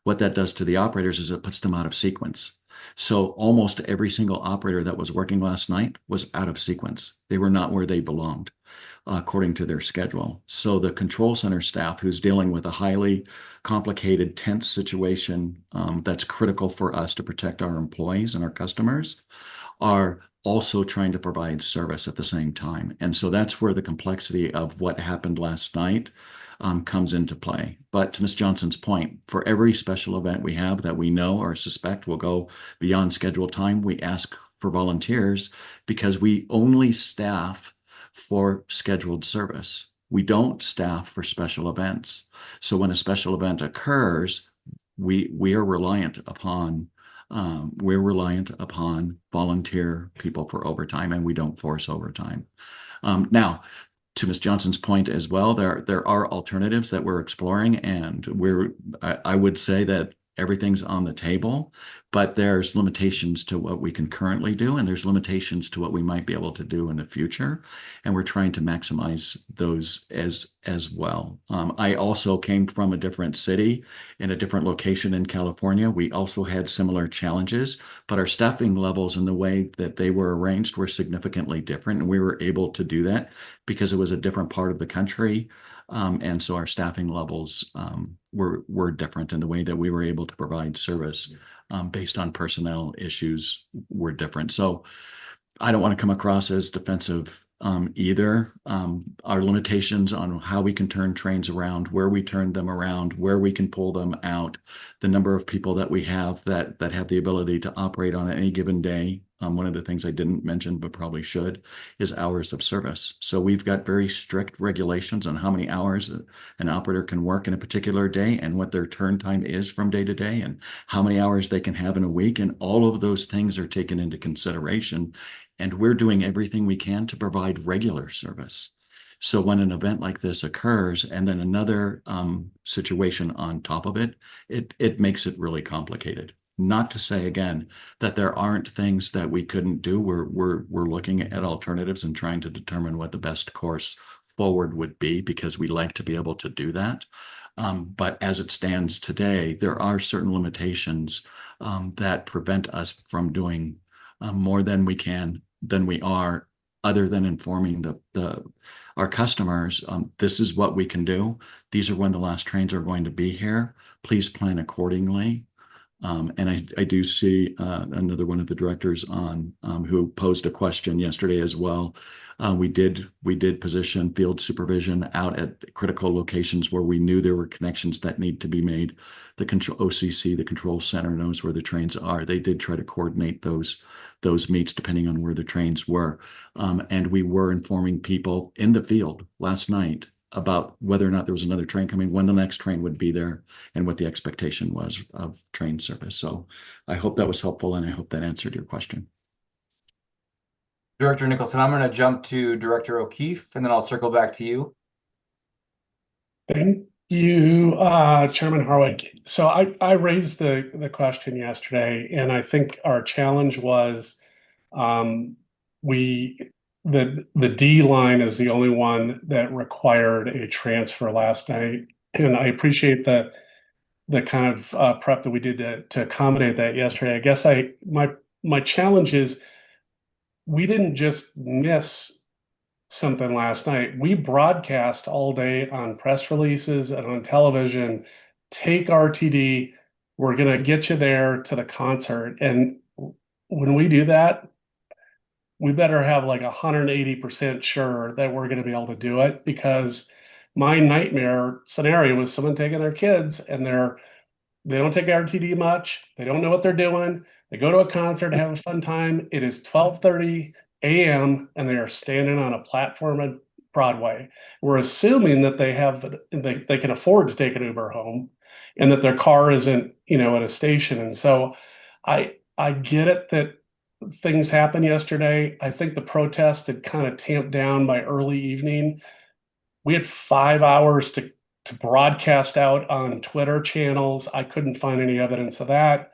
What that does to the operators is it puts them out of sequence. So almost every single operator that was working last night was out of sequence. They were not where they belonged, according to their schedule. So the control center staff, who's dealing with a highly complicated, tense situation that's critical for us to protect our employees and our customers, are also trying to provide service at the same time. And so that's where the complexity of what happened last night comes into play. But to Ms. Johnson's point, for every special event we have that we know or suspect will go beyond scheduled time, we ask for volunteers because we only staff for scheduled service. We don't staff for special events. So when a special event occurs, we are reliant upon volunteer people for overtime, and we don't force overtime. Now, to Ms. Johnson's point as well, there are alternatives that we're exploring, and I would say that everything's on the table, but there's limitations to what we can currently do, and there's limitations to what we might be able to do in the future, and we're trying to maximize those as well. I also came from a different city in a different location in California. We also had similar challenges, but our staffing levels and the way that they were arranged were significantly different, and we were able to do that because it was a different part of the country. And so our staffing levels were different, and the way that we were able to provide service based on personnel issues were different. So I don't want to come across as defensive either. Our limitations on how we can turn trains around, where we turn them around, where we can pull them out, the number of people that we have that have the ability to operate on any given day. One of the things I didn't mention, but probably should, is hours of service. So we've got very strict regulations on how many hours an operator can work in a particular day and what their turn time is from day to day and how many hours they can have in a week. And all of those things are taken into consideration. And we're doing everything we can to provide regular service. So when an event like this occurs and then another situation on top of it, it makes it really complicated. Not to say again that there aren't things that we couldn't do. We're looking at alternatives and trying to determine what the best course forward would be, because we like to be able to do that. But as it stands today, there are certain limitations that prevent us from doing more than we are, other than informing our customers, this is what we can do. These are when the last trains are going to be here. Please plan accordingly. And I do see another one of the directors on who posed a question yesterday as well. We did position field supervision out at critical locations where we knew there were connections that need to be made. The OCC, the control center, knows where the trains are. They did try to coordinate those meets depending on where the trains were. And we were informing people in the field last night about whether or not there was another train coming, when the next train would be there, and what the expectation was of train service. So I hope that was helpful, and I hope that answered your question. Director Nicholson, I'm going to jump to Director O'Keefe, and then I'll circle back to you. Thank you, Chairman Harwick. So I raised the question yesterday, and I think our challenge was the D line is the only one that required a transfer last night, and I appreciate the kind of prep that we did to accommodate that yesterday. I guess my challenge is we didn't just miss something last night. We broadcast all day on press releases and on television. Take RTD. We're going to get you there to the concert. And when we do that, we better have like 180% sure that we're going to be able to do it, because my nightmare scenario was someone taking their kids and they don't take RTD much. They don't know what they're doing. They go to a concert, have a fun time. It is 12:30 a.m. and they are standing on a platform at Broadway. We're assuming that they can afford to take an Uber home, and that their car isn't, at a station. And so I get it that things happened yesterday. I think the protest had kind of tamped down by early evening. We had 5 hours to broadcast out on Twitter channels. I couldn't find any evidence of that.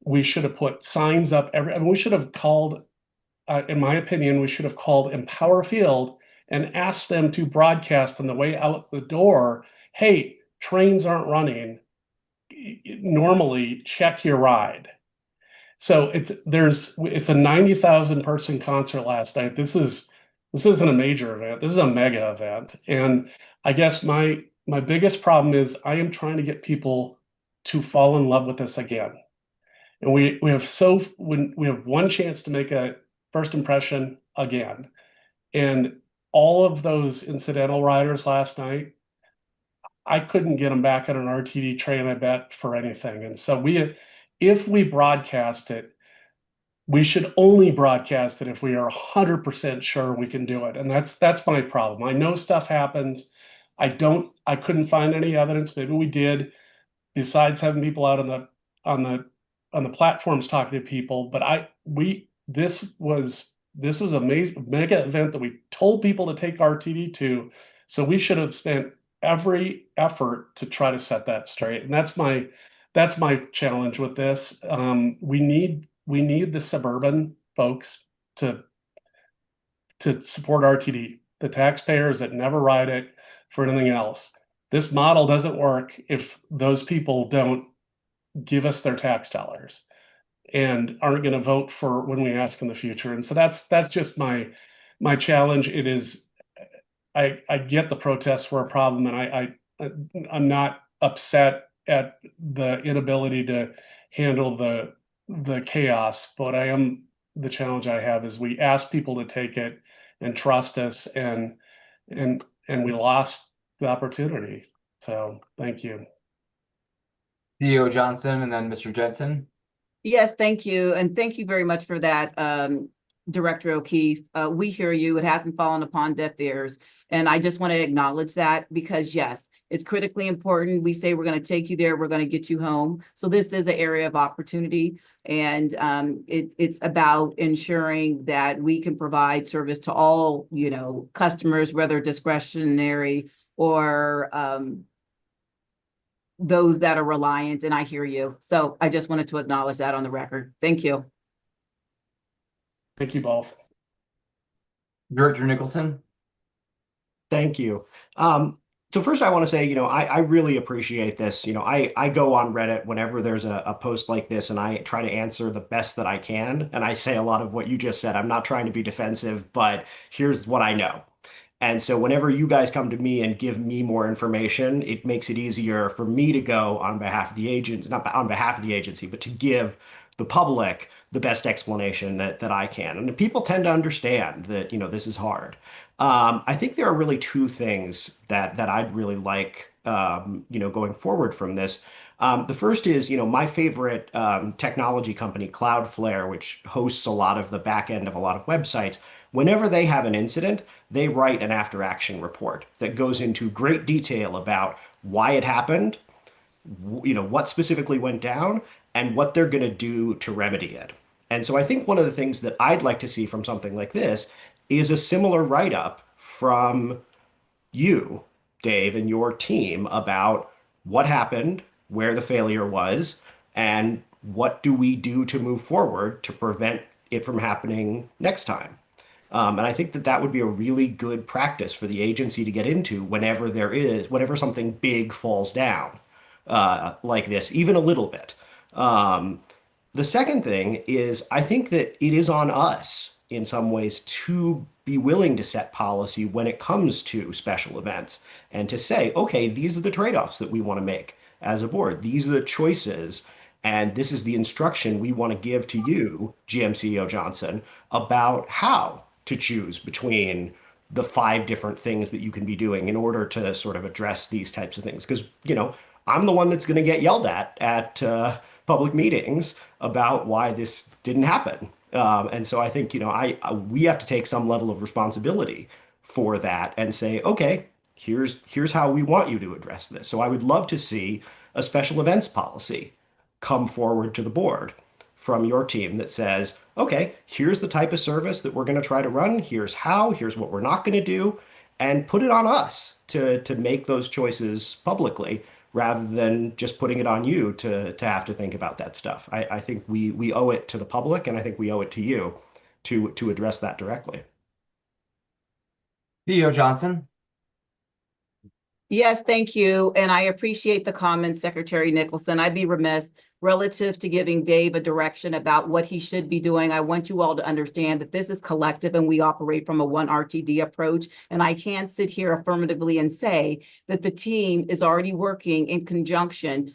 We should have put signs up we should have called, in my opinion, we should have called Empower Field and asked them to broadcast on the way out the door, hey, trains aren't running. Normally, check your ride. So it's a 90,000 person concert last night. This isn't a major event. This is a mega event. And I guess my biggest problem is I am trying to get people to fall in love with this again. And we have one chance to make a first impression again. And all of those incidental riders last night, I couldn't get them back on an RTD train, I bet, for anything. And so if we broadcast it, we should only broadcast it if we are 100% sure we can do it. And that's my problem. I know stuff happens. I couldn't find any evidence. Maybe we did, besides having people out on the platforms talking to people. But this was a mega event that we told people to take RTD to. So we should have spent every effort to try to set that straight. And that's my challenge with this. We need the suburban folks to support RTD, the taxpayers that never ride it for anything else. This model doesn't work if those people don't give us their tax dollars and aren't going to vote for when we ask in the future. And so that's just my challenge. It is, I get the protests were a problem, and I'm not upset at the inability to handle the chaos, but the challenge I have is we asked people to take it and trust us, and we lost the opportunity. So thank you. CEO Johnson, and then Mr. Jensen. Yes, thank you. And thank you very much for that. Director O'Keefe. We hear you. It hasn't fallen upon deaf ears. And I just want to acknowledge that because yes, it's critically important. We say we're going to take you there. We're going to get you home. So this is an area of opportunity. And it's about ensuring that we can provide service to all, customers, whether discretionary or those that are reliant. And I hear you. So I just wanted to acknowledge that on the record. Thank you. Thank you both. Director Nicholson. Thank you. So first I want to say, I really appreciate this. I go on Reddit whenever there's a post like this and I try to answer the best that I can. And I say a lot of what you just said. I'm not trying to be defensive, but here's what I know. And so whenever you guys come to me and give me more information, it makes it easier for me to go on behalf of the agents, not on behalf of the agency, but to give the public the best explanation that I can. And people tend to understand that, this is hard. I think there are really two things that I'd really like, going forward from this. The first is, my favorite technology company, Cloudflare, which hosts a lot of the back end of a lot of websites. Whenever they have an incident, they write an after action report that goes into great detail about why it happened, what specifically went down, and what they're going to do to remedy it. And so I think one of the things that I'd like to see from something like this is a similar write-up from you, Dave, and your team about what happened, where the failure was, and what do we do to move forward to prevent it from happening next time. And I think that would be a really good practice for the agency to get into whenever something big falls down like this, even a little bit. The second thing is I think that it is on us in some ways to be willing to set policy when it comes to special events and to say, okay, these are the trade-offs that we want to make as a board. These are the choices. And this is the instruction we want to give to you, GM CEO Johnson, about how to choose between the 5 different things that you can be doing in order to sort of address these types of things. Because, I'm the one that's going to get yelled at public meetings about why this didn't happen. And so I think, we have to take some level of responsibility for that and say, okay, here's how we want you to address this. So I would love to see a special events policy come forward to the board from your team that says, okay, here's the type of service that we're going to try to run. Here's what we're not going to do, and put it on us to make those choices publicly rather than just putting it on you to have to think about that stuff. I think we owe it to the public, and I think we owe it to you to address that directly. CEO Johnson. Yes, thank you. And I appreciate the comments, Secretary Nicholson. I'd be remiss relative to giving Dave a direction about what he should be doing. I want you all to understand that this is collective and we operate from a one RTD approach. And I can't sit here affirmatively and say that the team is already working in conjunction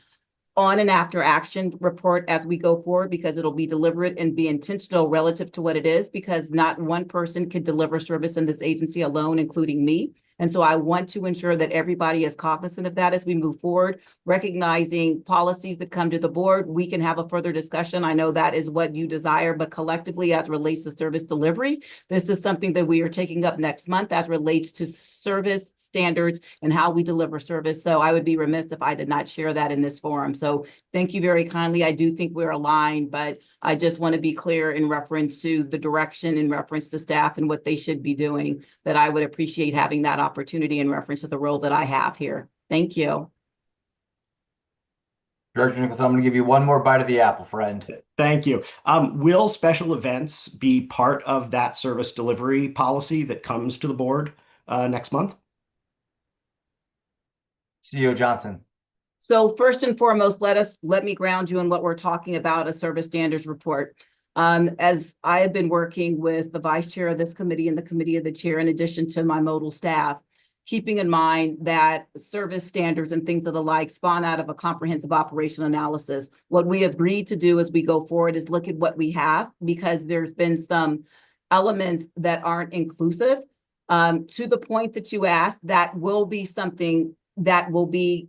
on an after action report as we go forward, because it'll be deliberate and be intentional relative to what it is, because not one person can deliver service in this agency alone, including me. And so I want to ensure that everybody is cognizant of that as we move forward, recognizing policies that come to the board. We can have a further discussion. I know that is what you desire, but collectively as relates to service delivery, this is something that we are taking up next month as relates to service standards and how we deliver service. So I would be remiss if I did not share that in this forum. So thank you very kindly. I do think we're aligned, but I just want to be clear in reference to the direction, in reference to staff and what they should be doing, that I would appreciate having that opportunity in reference to the role that I have here. Thank you. Director Nicholson, I'm going to give you one more bite of the apple, friend. Thank you. Will special events be part of that service delivery policy that comes to the board next month? CEO Johnson. So first and foremost, let me ground you in what we're talking about, a service standards report. As I have been working with the vice chair of this committee and the committee of the chair, in addition to my modal staff, keeping in mind that service standards and things of the like spawn out of a comprehensive operational analysis. What we have agreed to do as we go forward is look at what we have, because there's been some elements that aren't inclusive. To the point that you asked, that will be something that will be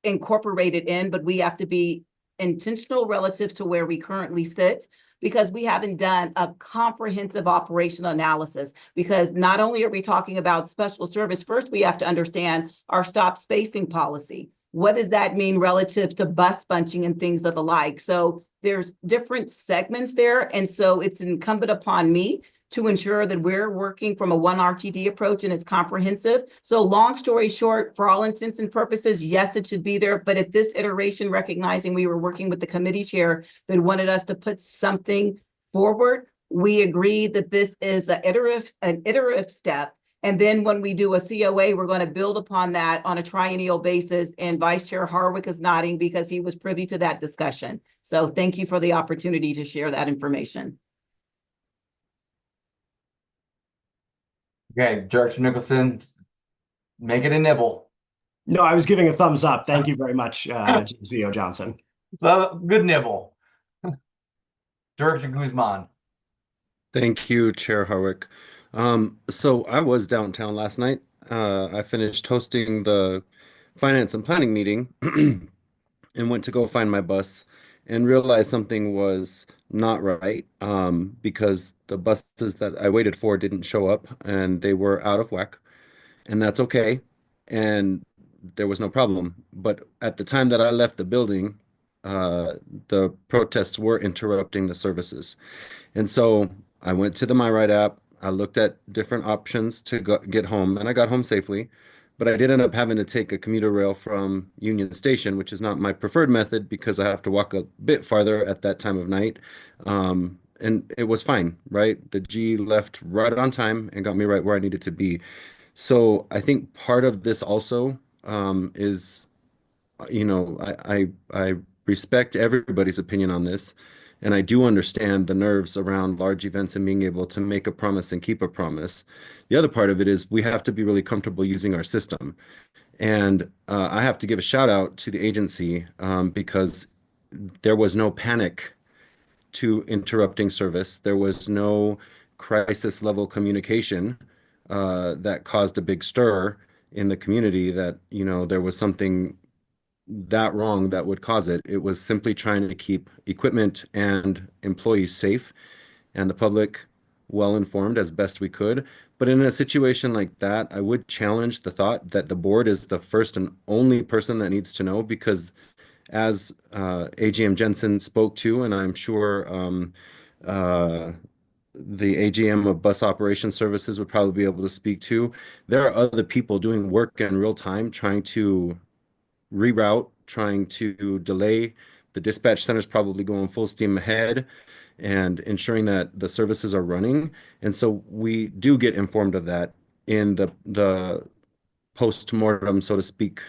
incorporated in, but we have to be intentional relative to where we currently sit, because we haven't done a comprehensive operational analysis. Because not only are we talking about special service, first we have to understand our stop spacing policy. What does that mean relative to bus bunching and things of the like? So there's different segments there. And so it's incumbent upon me to ensure that we're working from a one RTD approach and it's comprehensive. So long story short, for all intents and purposes, yes, it should be there. But at this iteration, recognizing we were working with the committee chair that wanted us to put something forward, we agreed that this is an iterative step. And then when we do a COA, we're going to build upon that on a triennial basis. And Vice Chair Harwick is nodding because he was privy to that discussion. So thank you for the opportunity to share that information. Okay, Director Nicholson, make it a nibble. No, I was giving a thumbs up. Thank you very much, CEO Johnson. Good nibble. Director Guzman. Thank you, Chair Harwick. So I was downtown last night. I finished hosting the finance and planning meeting and went to go find my bus and realized something was not right, because the buses that I waited for didn't show up and they were out of whack, and that's okay. And there was no problem. But at the time that I left the building, the protests were interrupting the services. And so I went to the MyRide app. I looked at different options to get home, and I got home safely. But I did end up having to take a commuter rail from Union Station, which is not my preferred method because I have to walk a bit farther at that time of night. And it was fine, right? The G left right on time and got me right where I needed to be. So I think part of this also is, I respect everybody's opinion on this. And I do understand the nerves around large events and being able to make a promise and keep a promise. The other part of it is we have to be really comfortable using our system. And I have to give a shout out to the agency because there was no panic to interrupting service. There was no crisis level communication that caused a big stir in the community that, there was something that wrong that would cause it. It was simply trying to keep equipment and employees safe and the public well informed as best we could. But in a situation like that, I would challenge the thought that the board is the first and only person that needs to know, because as AGM Jensen spoke to, and I'm sure the AGM of Bus Operations Services would probably be able to speak to, there are other people doing work in real time trying to reroute, trying to delay. The dispatch center is probably going full steam ahead and ensuring that the services are running. And so we do get informed of that in the post-mortem, so to speak,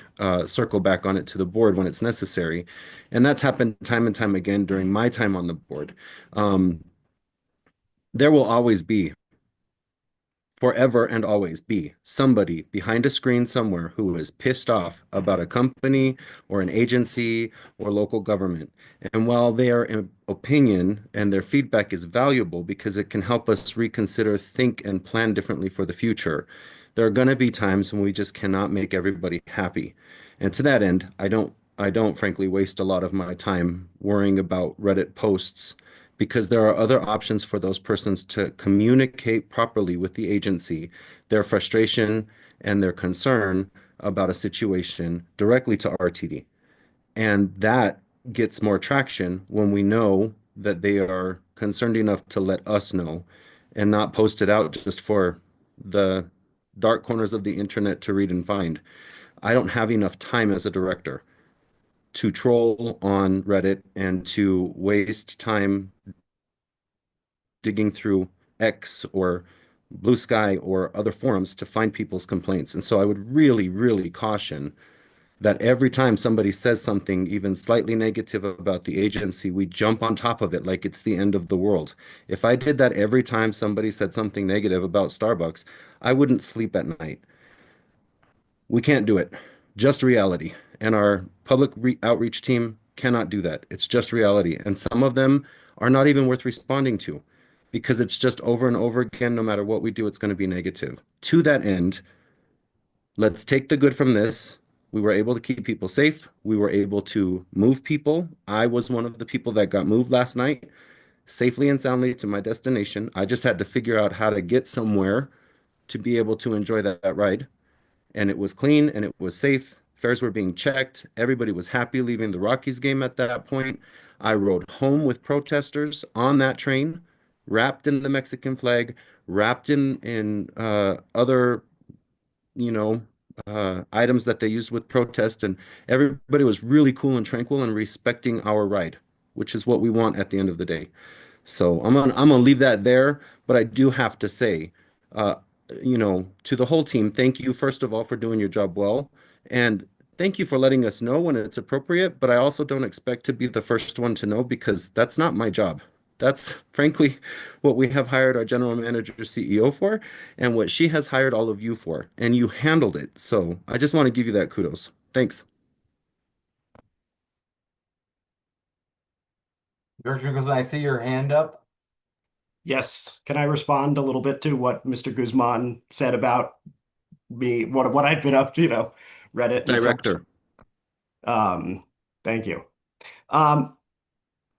circle back on it to the board when it's necessary. And that's happened time and time again during my time on the board. There will always be, forever and always be, somebody behind a screen somewhere who is pissed off about a company or an agency or local government. And while their opinion and their feedback is valuable because it can help us reconsider, think, and plan differently for the future, there are going to be times when we just cannot make everybody happy. And to that end, I don't frankly waste a lot of my time worrying about Reddit posts, because there are other options for those persons to communicate properly with the agency, their frustration and their concern about a situation directly to RTD. And that gets more traction when we know that they are concerned enough to let us know and not post it out just for the dark corners of the internet to read and find. I don't have enough time as a director to troll on Reddit and to waste time digging through X or Blue Sky or other forums to find people's complaints. And so I would really, really caution that every time somebody says something even slightly negative about the agency, we jump on top of it like it's the end of the world. If I did that every time somebody said something negative about Starbucks, I wouldn't sleep at night. We can't do it. Just reality. And our public outreach team cannot do that. It's just reality. And some of them are not even worth responding to, because it's just over and over again, no matter what we do, it's going to be negative. To that end, let's take the good from this. We were able to keep people safe. We were able to move people. I was one of the people that got moved last night safely and soundly to my destination. I just had to figure out how to get somewhere to be able to enjoy that ride. And it was clean and it was safe. Fares were being checked. Everybody was happy leaving the Rockies game at that point. I rode home with protesters on that train, wrapped in the Mexican flag, wrapped in other, you know, items that they used with protest, and everybody was really cool and tranquil and respecting our ride, which is what we want at the end of the day. So I'm gonna leave that there, but I do have to say, uh, to the whole team, thank you first of all for doing your job well, and thank you for letting us know when it's appropriate. But I also don't expect to be the first one to know because that's not my job. That's frankly what we have hired our general manager CEO for, and what she has hired all of you for, and you handled it. So I just want to give you that kudos. Thanks. Director Nicholson, I see your hand up. Yes. Can I respond a little bit to what Mr. Guzman said about me, what I've been up to, Reddit and such? Director. Thank you.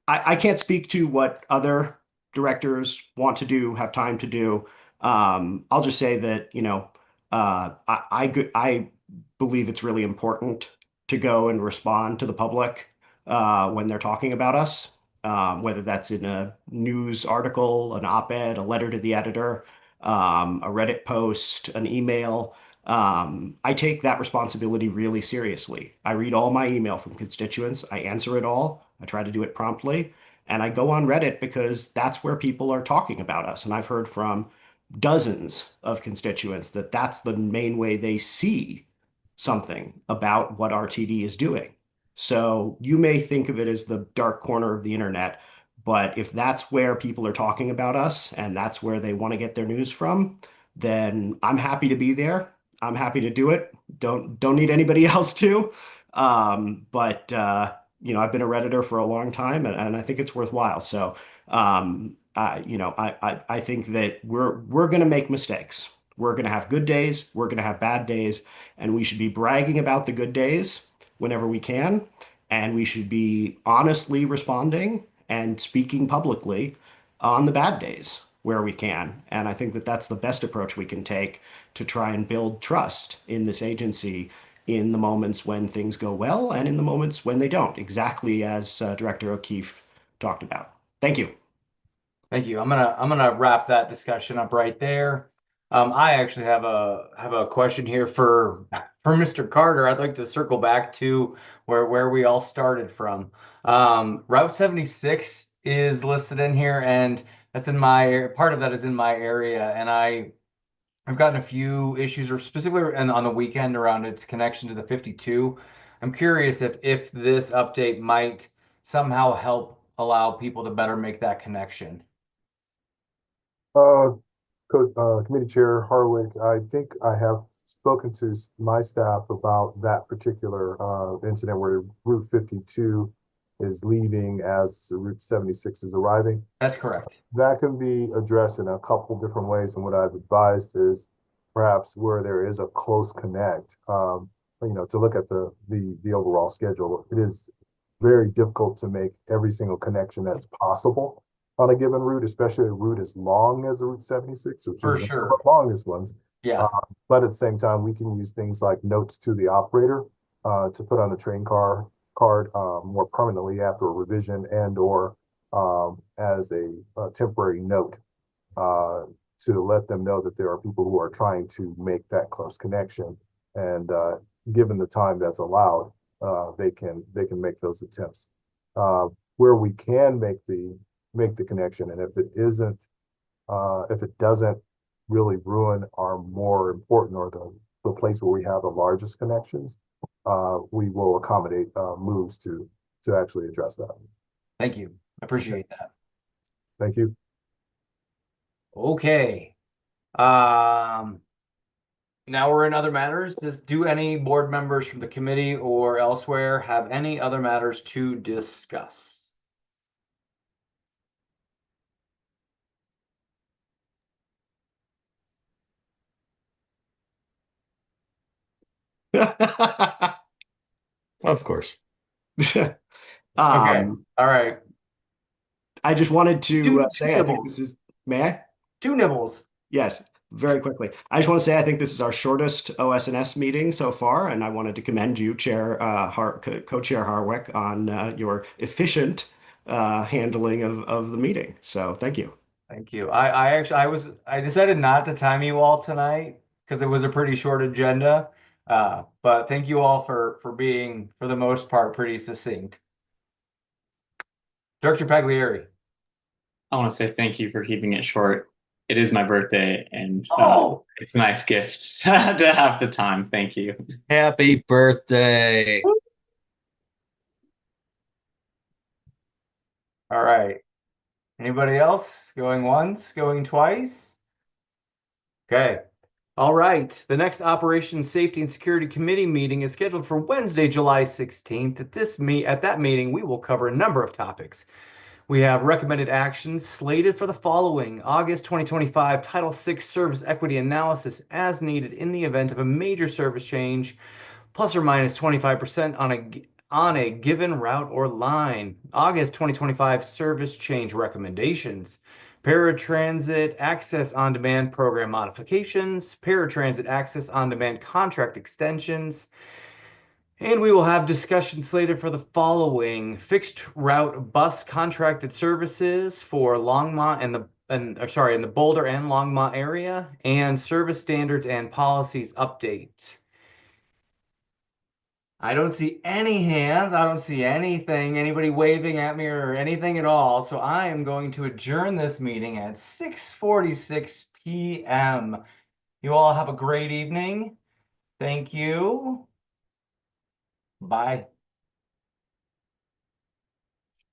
I can't speak to what other directors want to do, have time to do. I'll just say that, I believe it's really important to go and respond to the public when they're talking about us, whether that's in a news article, an op-ed, a letter to the editor, a Reddit post, an email. I take that responsibility really seriously. I read all my email from constituents. I answer it all. I try to do it promptly. And I go on Reddit because that's where people are talking about us. And I've heard from dozens of constituents that that's the main way they see something about what RTD is doing. So you may think of it as the dark corner of the internet, but if that's where people are talking about us and that's where they want to get their news from, then I'm happy to be there. I'm happy to do it. Don't need anybody else to. But I've been a Redditor for a long time, and I think it's worthwhile. So, I think that we're going to make mistakes. We're going to have good days. We're going to have bad days, and we should be bragging about the good days whenever we can, and we should be honestly responding and speaking publicly on the bad days where we can. And I think that that's the best approach we can take to try and build trust in this agency in the moments when things go well and in the moments when they don't, exactly as Director O'Keefe talked about. Thank you. Thank you. I'm gonna wrap that discussion up right there. I actually have a question here for Mr. Carter. I'd like to circle back to where we all started from. Route 76 is listed in here, and that's in my part of that is in my area, and I've gotten a few issues, or specifically on the weekend around its connection to the 52. I'm curious if this update might somehow help allow people to better make that connection. Committee Chair Harwick, I think I have spoken to my staff about that particular incident where Route 52 is leaving as Route 76 is arriving. That's correct. That can be addressed in a couple different ways, and what I've advised is perhaps where there is a close connect, to look at the overall schedule. It is very difficult to make every single connection that's possible on a given route, especially a route as long as a Route 76, which For is sure. the longest ones. Yeah. But at the same time, we can use things like notes to the operator to put on the train card more permanently after a revision and or as a temporary note to let them know that there are people who are trying to make that close connection. And given the time that's allowed, they can make those attempts. Where we can make the connection, and if it doesn't really ruin our more important or the place where we have the largest connections, we will accommodate moves to actually address that. Thank you. I appreciate that. Thank you. Okay. Now we're in other matters. Do any board members from the committee or elsewhere have any other matters to discuss? Of course. Okay. All right. I just wanted to Two say, I think nibbles. this is, may I? 2 nibbles. Yes, very quickly. I just want to say I think this is our shortest OS&S meeting so far, and I wanted to commend you, Co-Chair Harwick, on your efficient handling of the meeting. So thank you. Thank you. I decided not to time you all tonight because it was a pretty short agenda. But thank you all for being, for the most part, pretty succinct. Director Pagliari. I want to say thank you for keeping it short. It is my birthday, and it's a nice gift to have the time. Thank you. Happy birthday. All right. Anybody else going once, going twice? Okay. All right. The next Operations Safety and Security Committee meeting is scheduled for Wednesday, July 16th. At that meeting, we will cover a number of topics. We have recommended actions slated for the following: August 2025 Title VI Service Equity Analysis as needed in the event of a major service change, plus or minus 25% on a given route or line. August 2025 Service Change Recommendations. Paratransit Access On-Demand Program Modifications, Paratransit Access On-Demand Contract Extensions, and we will have discussion slated for the following: fixed route bus contracted services for Longmont in the Boulder and Longmont area, and service standards and policies update. I don't see any hands. I don't see anything, anybody waving at me or anything at all. So I am going to adjourn this meeting at 6:46 p.m. You all have a great evening. Thank you. Bye.